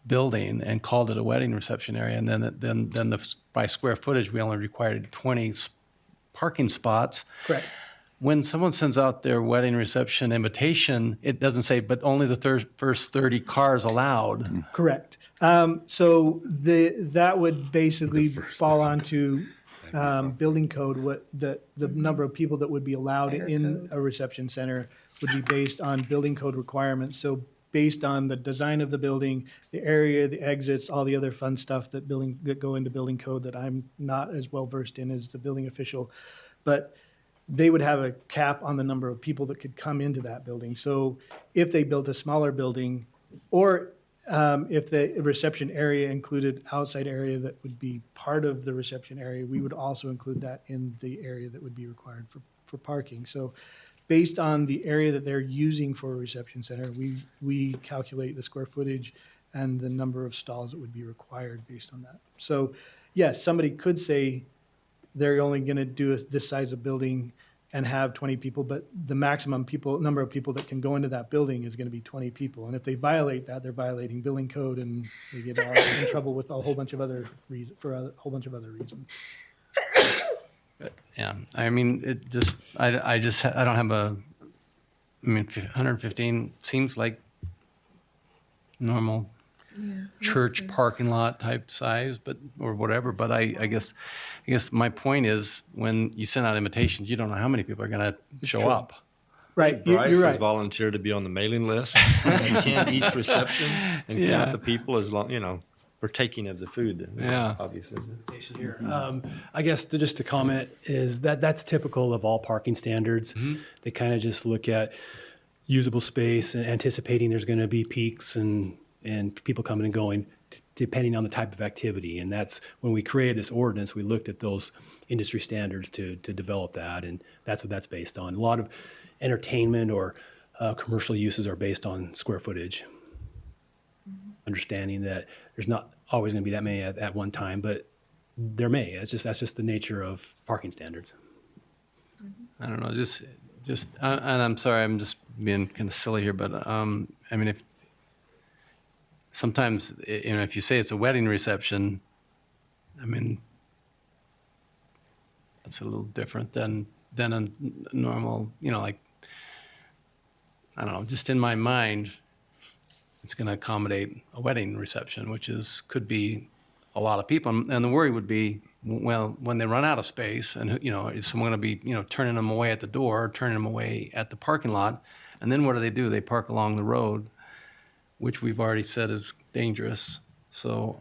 building and called it a wedding reception area, and then by square footage we only required 20 parking spots. Correct. When someone sends out their wedding reception invitation, it doesn't say, but only the first 30 cars allowed. Correct. So that would basically fall onto building code. What the number of people that would be allowed in a reception center would be based on building code requirements. So based on the design of the building, the area, the exits, all the other fun stuff that go into building code that I'm not as well versed in as the building official, but they would have a cap on the number of people that could come into that building. So if they built a smaller building, or if the reception area included outside area that would be part of the reception area, we would also include that in the area that would be required for parking. So based on the area that they're using for a reception center, we calculate the square footage and the number of stalls that would be required based on that. So yes, somebody could say they're only going to do this size of building and have 20 people, but the maximum number of people that can go into that building is going to be 20 people. And if they violate that, they're violating building code, and they get all in trouble with a whole bunch of other reasons, a whole bunch of other reasons. Yeah, I mean, I don't have I mean, 115 seems like normal church parking lot type size, or whatever. But I guess my point is, when you send out invitations, you don't know how many people are going to show up. Right, Bryce you're has right. volunteered to be on the mailing list and count each reception and Yeah. count the people as long, partaking of the food. Yeah. Obviously. Here. I guess just to comment is that's typical of all parking standards. They kind of just look at usable space and anticipating there's going to be peaks and people coming and going depending on the type of activity. And that's when we created this ordinance, we looked at those industry standards to develop that. And that's what that's based on. A lot of entertainment or commercial uses are based on square footage. Understanding that there's not always going to be that many at one time, but there may. That's just the nature of parking standards. I don't know, just and I'm sorry, I'm just being kind of silly here, but I mean, if sometimes, if you say it's a wedding reception, I mean, that's a little different than a normal, like, I don't know, just in my mind, it's going to accommodate a wedding reception, which could be a lot of people. And the worry would be, well, when they run out of space and, is someone going to be, turning them away at the door, turning them away at the parking lot? And then what do? They park along the road, which we've already said is dangerous. So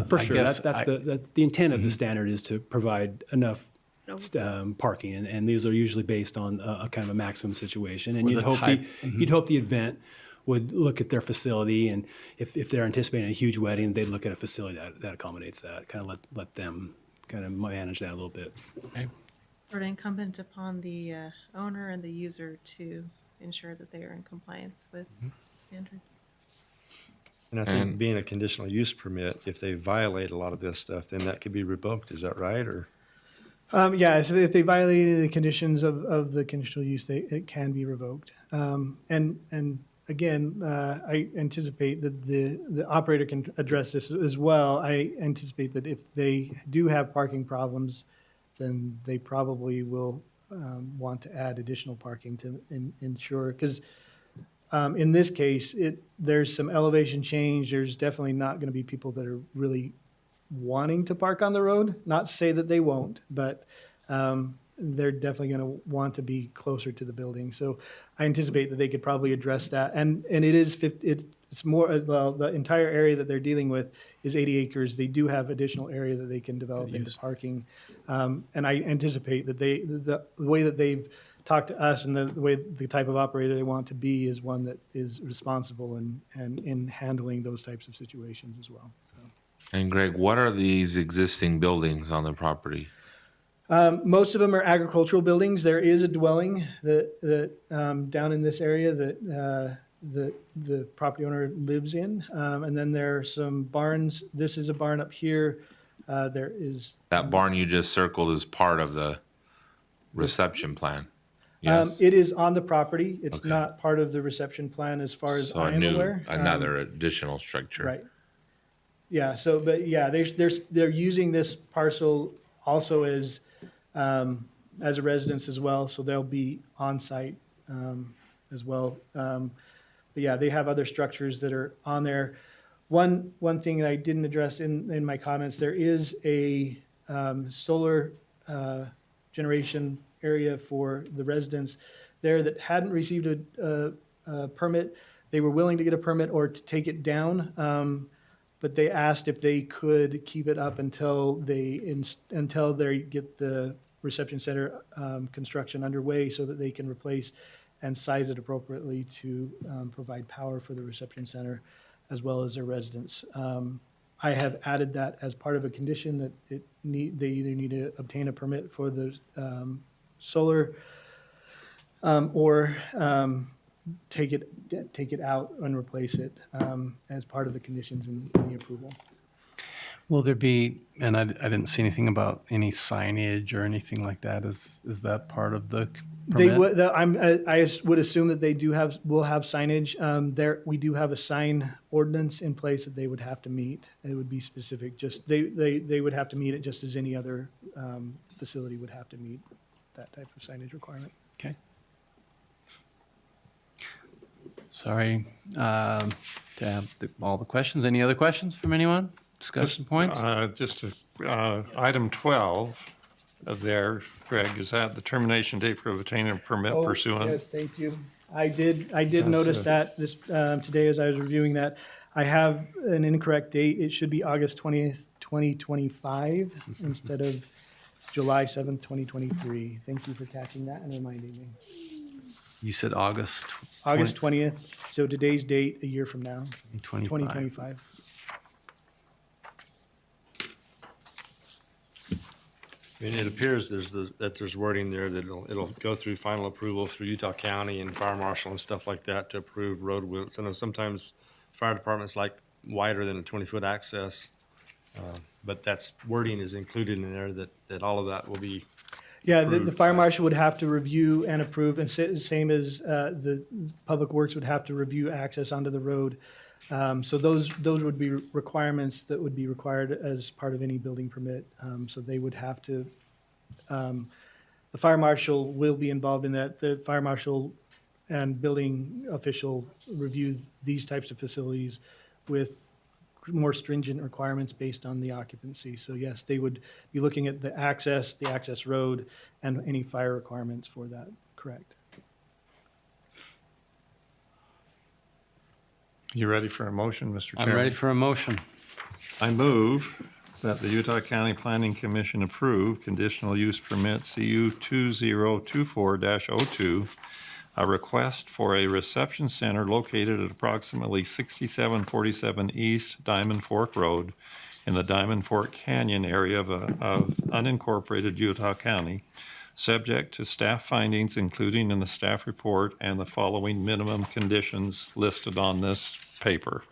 For I sure, guess that's the intent of the standard is to provide enough parking, and these are usually based on a kind of a maximum situation. And Or you'd the hope type. you'd hope the event would look at their facility, and if they're anticipating a huge wedding, they'd look at a facility that accommodates that. Kind of let them kind of manage that a little bit. Okay. Sort of incumbent upon the owner and the user to ensure that they are in compliance with standards. And I think being a conditional use permit, if they violate a lot of this stuff, then that could be revoked. Is that right? Or Yeah, so if they violate any of the conditions of the conditional use, it can be revoked. And again, I anticipate that the operator can address this as well. I anticipate that if they do have parking problems, then they probably will want to add additional parking to ensure, because in this case, there's some elevation change. There's definitely not going to be people that are really wanting to park on the road. Not to say that they won't, but they're definitely going to want to be closer to the building. So I anticipate that they could probably address that. And it's more, well, the entire area that they're dealing with is 80 acres. They do have additional area that they can develop into parking. And I anticipate that the way that they've talked to us and the type of operator they want to be is one that is responsible and in handling those types of situations as well. So. And Greg, what are these existing buildings on the property? Most of them are agricultural buildings. There is a dwelling that down in this area that the property owner lives in, and then there are some barns. This is a barn up here. There is That barn you just circled is part of the reception plan. Yes. it is on the property. It's Okay. not part of the reception plan as far as So I am aware. another additional structure. Right. Yeah. So, but yeah, they're using this parcel also as a residence as well. So they'll be on site as well. But yeah, they have other structures that are on there. One thing that I didn't address in my comments, there is a solar generation area for the residents there that hadn't received a permit. They were willing to get a permit or to take it down, but they asked if they could keep it up until they get the reception center construction underway, so that they can replace and size it appropriately to provide power for the reception center as well as their residents. I have added that as part of a condition that they either need to obtain a permit for the solar or take it out and replace it as part of the conditions in the approval. Will there be, and I didn't see anything about any signage or anything like that. Is that part of the They permit? would. I would assume that they will have signage. We do have a sign ordinance in place that they would have to meet. It would be specific. Just they would have to meet it just as any other facility would have to meet that type of signage requirement. Okay. Sorry to have all the questions. Any other questions from anyone? Discussion points? Item 12 of there, Greg, is that the termination date for obtaining a permit pursuant? Yes, thank you. I did notice that this today as I was reviewing that. I have an incorrect date. It should be August 20th, 2025 instead of July 7th, 2023. Thank you for catching that and reminding me. You said August August 20th, so today's date, a year from now, 2025. 2025. And it appears that there's wording there that it'll go through final approval through Utah County and Fire Marshal and stuff like that to approve road widths. I know sometimes fire departments like wider than a 20-foot access, but that's wording is included in there that all of that will be. Yeah, the fire marshal would have to review and approve, and same as the public works would have to review access onto the road. So those would be requirements that would be required as part of any building permit. So they would have to, the fire marshal will be involved in that. The fire marshal and building official review these types of facilities with more stringent requirements based on the occupancy. So yes, they would be looking at the access road, and any fire requirements for that, correct? You ready for a motion, Mr. Chairman? I'm ready for a motion. I move that the Utah County Planning Commission approve conditional use permit CU 2024-02, a request for a reception center located at approximately 6747 East Diamond Fork Road in the Diamond Fork Canyon area of unincorporated Utah County, subject to staff findings, including in the staff report and the following minimum conditions listed on this paper,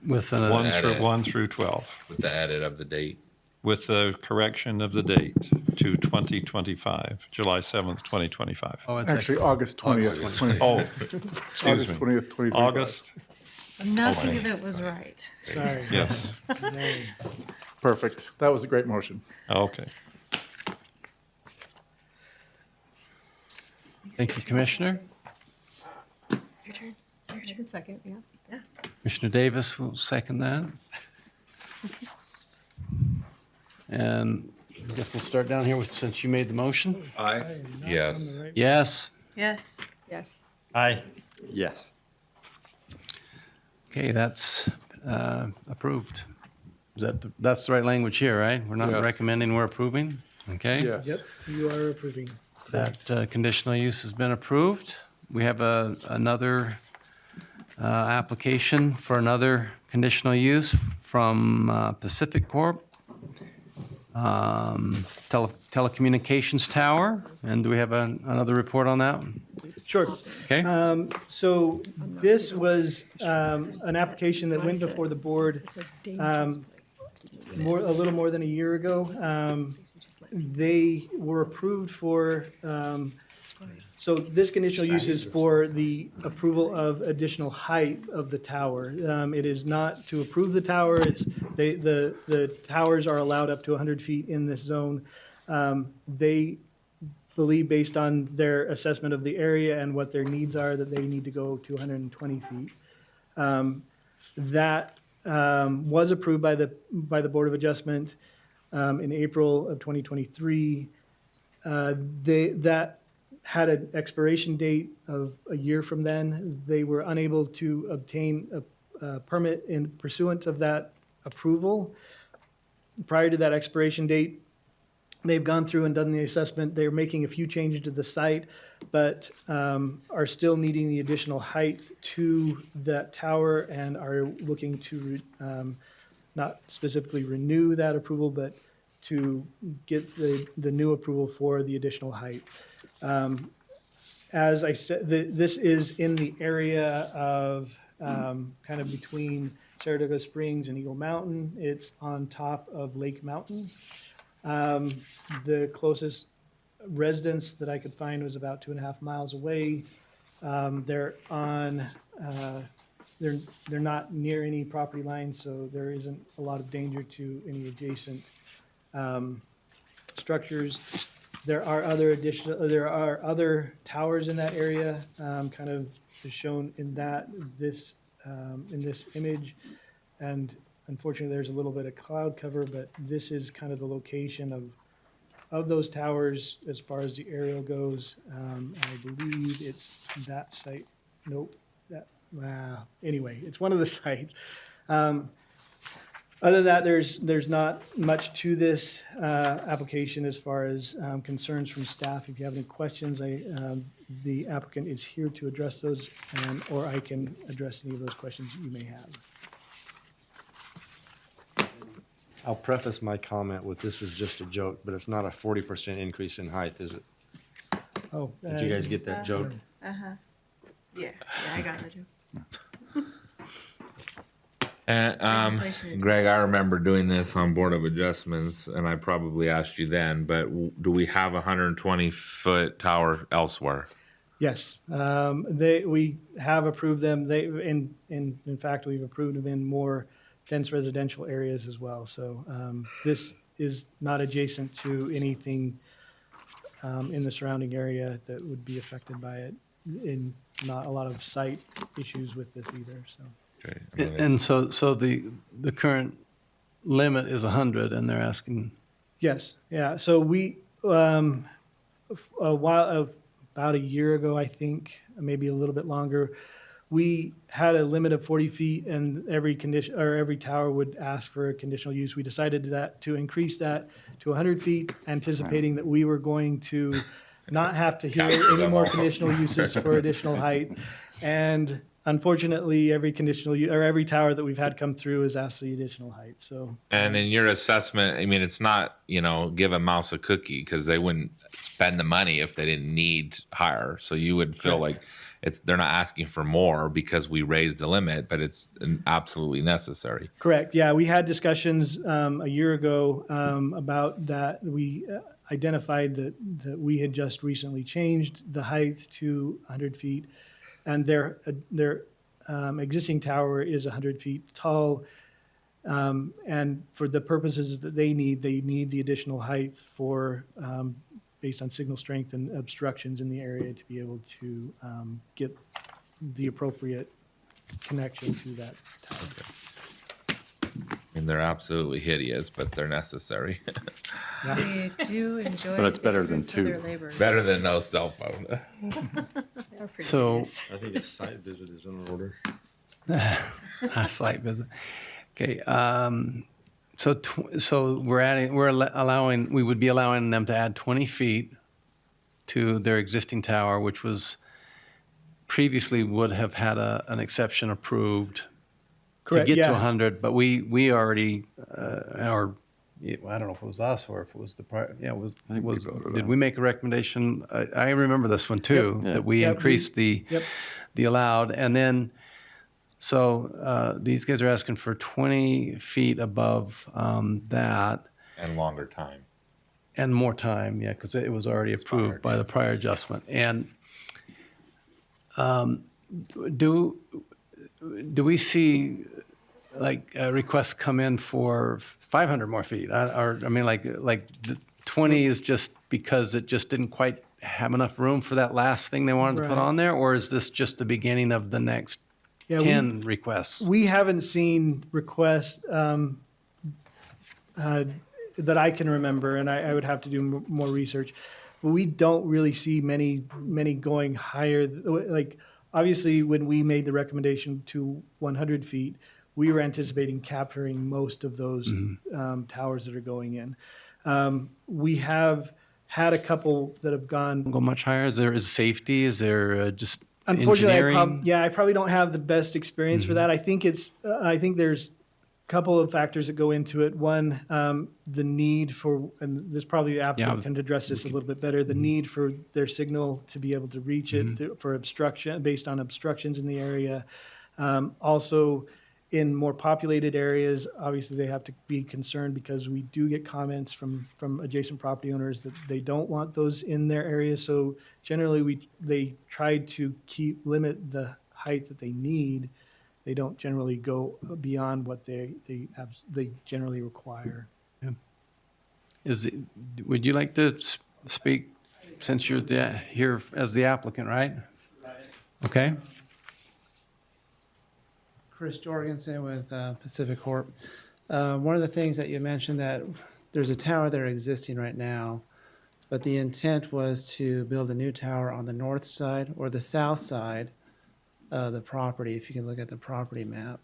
With 1 through 12, With the edit of the date. with the correction of the date to 2025, July 7th, 2025. oh, it's Actually, August 20th. 20 Oh, excuse August me. 20th, 2025. August, Nothing of it was right. Sorry. yes, Perfect. That was a great motion. okay. Thank you, Commissioner. Your turn. Second, yeah. Commissioner Davis will second that. And I guess we'll start down here with, since you made the motion. Yes. Yes. Yes. Yes. Aye. Yes. Okay, that's approved. Is that's the right language here, right? We're not Yes. recommending, we're approving? Okay? Yes. Yep, you are approving. That conditional use has been approved. We have another application for another conditional use from Pacific Corp. Telecommunications tower. And do we have another report on that? Sure. Okay? So this was an application that went before the board It's a dangerous place. a little more than a year ago. They were approved for, so this conditional use is for the approval of additional height of the tower. It is not to approve the tower, the towers are allowed up to 100 feet in this zone. They believe, based on their assessment of the area and what their needs are, that they need to go to 120 feet. That was approved by the Board of Adjustment in April of 2023. That had an expiration date of a year from then. They were unable to obtain a permit in pursuant of that approval. Prior to that expiration date, they've gone through and done the assessment. They're making a few changes to the site, but are still needing the additional height to that tower and are looking to not specifically renew that approval, but to get the new approval for the additional height. As I said, this is in the area of kind of between Saratoga Springs and Eagle Mountain. It's on top of Lake Mountain. The closest residence that I could find was about 2.5 miles away. They're not near any property lines, so there isn't a lot of danger to any adjacent structures. There are other towers in that area, kind of shown in this image, and unfortunately, there's a little bit of cloud cover, but this is kind of the location of those towers as far as the aerial goes. I believe it's that site. Nope. Anyway, it's one of the sites. Other than that, there's not much to this application as far as concerns from staff. If you have any questions, the applicant is here to address those, or I can address any of those questions you may have. I'll preface my comment with this is just a joke, but it's not a 40% increase in height, is it? Oh. Did you guys get that joke? Yeah, I got it. And Greg, I remember doing this on Board of Adjustments, and I probably asked you then, but do we have a 120-foot tower elsewhere? Yes, we have approved them. In fact, we've approved them in more dense residential areas as well. So this is not adjacent to anything in the surrounding area that would be affected by it. Not a lot of site issues with this either. So Okay. I mean, And so the current limit is 100 and they're asking, Yes, yeah. So we, about a year ago, I think, maybe a little bit longer, we had a limit of 40 feet and every condition, or every tower would ask for a conditional use. We decided to increase that to 100 feet, anticipating that we were going to not have to hear Capture any them more all. conditional uses for additional height. And unfortunately, every every tower that we've had come through has asked for the additional height, so. And in your assessment, I mean, it's not, give a mouse a cookie because they wouldn't spend the money if they didn't need higher. So you would feel like they're not asking for more because we raised the limit, but it's absolutely necessary. Correct. Yeah, we had discussions a year ago about that. We identified that we had just recently changed the height to 100 feet, and their existing tower is 100 feet tall. And for the purposes that they need the additional height for based on signal strength and obstructions in the area to be able to get the appropriate connection to that tower. I mean, they're absolutely hideous, but they're necessary. We do enjoy. But it's better than the fruits of their two. labor. Better than no cell phone. They're pretty so nice. I think a site visit is in order. a slight visit. Okay, so we would be allowing them to add 20 feet to their existing tower, which was previously would have had an exception approved Correct, to get to yeah. 100, but we already, or I don't know if it was us or if it was the prior, yeah, did we make a recommendation? I remember this one too, that we Yep, increased the allowed, and then, so these guys are asking for 20 feet above that And longer time. and more time, yeah, because it was already approved by the prior adjustment. And do we see like requests come in for 500 more feet? Or, I mean, like the 20 is just because it just didn't quite have enough room for that last thing they wanted to put Right. on there? Or is this just the beginning of the next 10 requests? We haven't seen requests that I can remember, and I would have to do more research. But we don't really see many going higher. Like, obviously, when we made the recommendation to 100 feet, we were anticipating capturing most of those towers that are going in. We have had a couple that have gone. Go much higher? Is safety? Is there just Unfortunately, engineering? I probably don't have the best experience for that. I think there's a couple of factors that go into it. One, the need for, and there's probably the applicant can address this a little bit better, the need for their signal to be able to reach it for obstruction, based on obstructions in the area. Also, in more populated areas, obviously they have to be concerned because we do get comments from adjacent property owners that they don't want those in their areas. So generally, they try to limit the height that they need. They don't generally go beyond what they generally require. Would you like to speak since you're here as the applicant, right? Okay. Chris Jorgensen with Pacific Corp. One of the things that you mentioned that there's a tower there existing right now, but the intent was to build a new tower on the north side or the south side of the property, if you can look at the property map.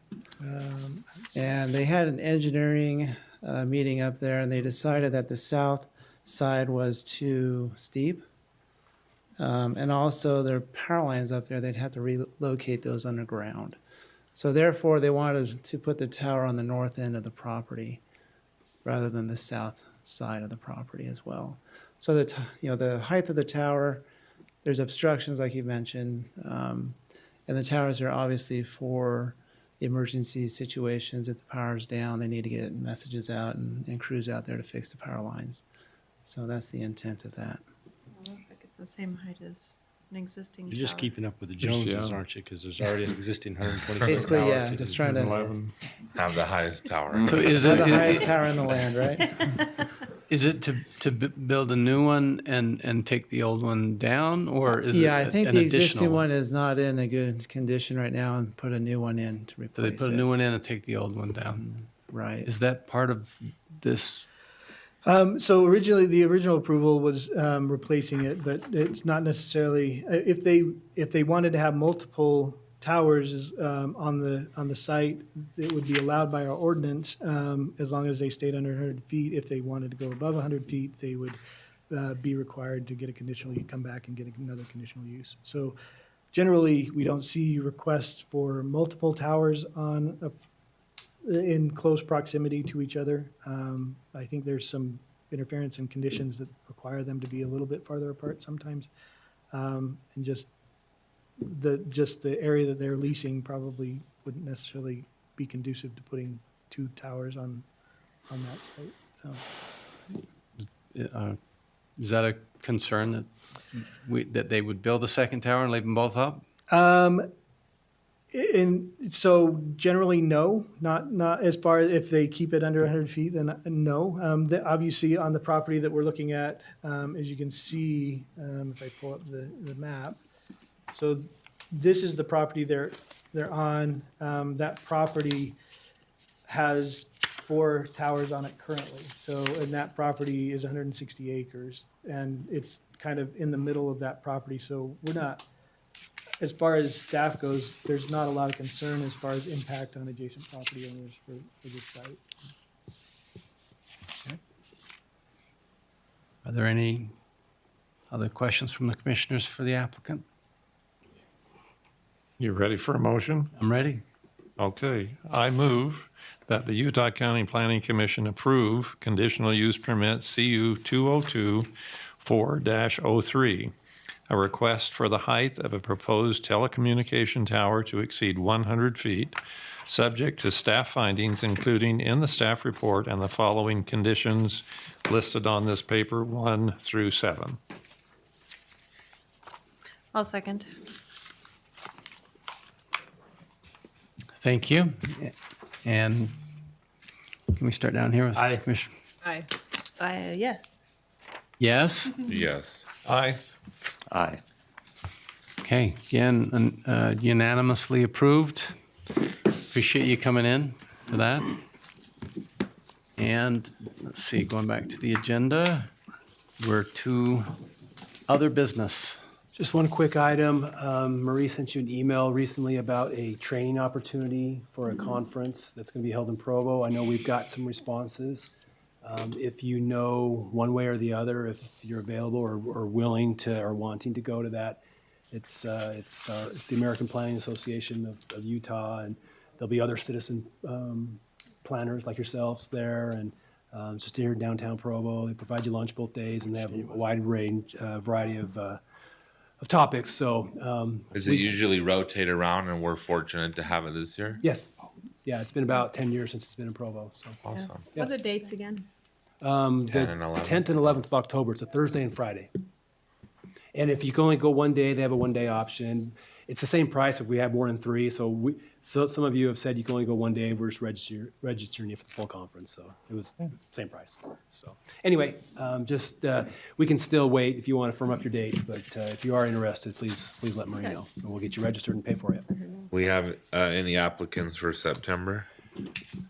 And they had an engineering meeting up there, and they decided that the south side was too steep. And also their power lines up there, they'd have to relocate those underground. So therefore, they wanted to put the tower on the north end of the property rather than the south side of the property as well. So the height of the tower, there's obstructions like you mentioned, and the towers are obviously for emergency situations. If the power's down, they need to get messages out and crews out there to fix the power lines. So that's the intent of that. It looks like it's the same height as an existing You're just tower. keeping up with the Joneses, aren't you? Because there's already an existing 120 foot Basically, tower. yeah, just trying to Have the highest tower. So is have it, the highest tower in the land, right? Is it to build a new one and take the old one down, or is it Yeah, I think an the additional existing one is not in a good condition right now and put a new one in to So replace they put a it. new one in and take the old one down. Right. Is that part of this? So originally, the original approval was replacing it, but it's not necessarily, if they wanted to have multiple towers on the site, it would be allowed by our ordinance, as long as they stayed under 100 feet. If they wanted to go above 100 feet, they would be required to get a conditional, come back and get another conditional use. So generally, we don't see requests for multiple towers in close proximity to each other. I think there's some interference and conditions that require them to be a little bit farther apart sometimes. And just the area that they're leasing probably wouldn't necessarily be conducive to putting two towers on that site. So Is that a concern that they would build a second tower and leave them both up? And so generally, no, not as far as if they keep it under 100 feet, then no. Obviously, on the property that we're looking at, as you can see, if I pull up the map, so this is the property they're on. That property has 4 towers on it currently. So, and that property is 160 acres, and it's kind of in the middle of that property. So we're not, as far as staff goes, there's not a lot of concern as far as impact on adjacent property owners for this site. Are there any other questions from the commissioners for the applicant? You ready for a motion? I'm ready. Okay, I move that the Utah County Planning Commission approve conditional use permit CU 202-4-03, a request for the height of a proposed telecommunication tower to exceed 100 feet, subject to staff findings, including in the staff report and the following conditions listed on this paper 1 through 7. I'll second. Thank you. And can we start down here with Commissioner? Aye. Yes. Yes? Yes. Aye. Aye. Okay, again, unanimously approved. Appreciate you coming in for that. And let's see, going back to the agenda, we're to other business. Just one quick item. Marie sent you an email recently about a training opportunity for a conference that's going to be held in Provo. I know we've got some responses. If you know one way or the other, if you're available or willing to or wanting to go to that, it's the American Planning Association of Utah, and there'll be other citizen planners like yourselves there, and just here in downtown Provo. They provide you lunch both days, and they have a wide range, variety of topics. So Is it usually rotate around, and we're fortunate to have it this year? yes, yeah, it's been about 10 years since it's been in Provo. So Awesome. What are the dates again? 10 and 11. 10th and 11th of October. It's a Thursday and Friday. And if you can only go one day, they have a one-day option. It's the same price if we have more than 3. So some of you have said you can only go one day. We're just registering you for the full conference. So it was same price. So anyway, we can still wait if you want to firm up your dates. But if you are interested, please let Marie know, and we'll get you registered and pay for it. We have any applicants for September?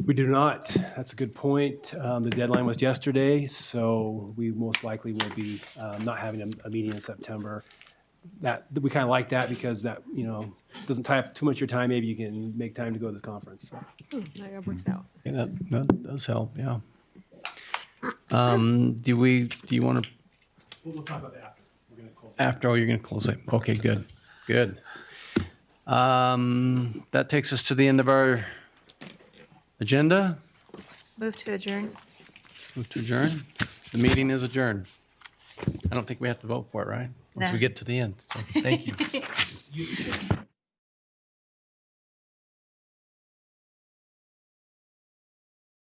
We do not. That's a good point. The deadline was yesterday, so we most likely will be not having a meeting in September. That we kind of like that because that doesn't tie up too much of your time. Maybe you can make time to go to this conference. So. That works out. Yeah, that does help, yeah. Do you want to? We'll talk about that after. We're going to close. After, you're going to close it. Okay, good. That takes us to the end of our agenda. Move to adjourn. Move to adjourn. The meeting is adjourned. I don't think we have to vote for it, right? Once we No. get to the end. So thank you.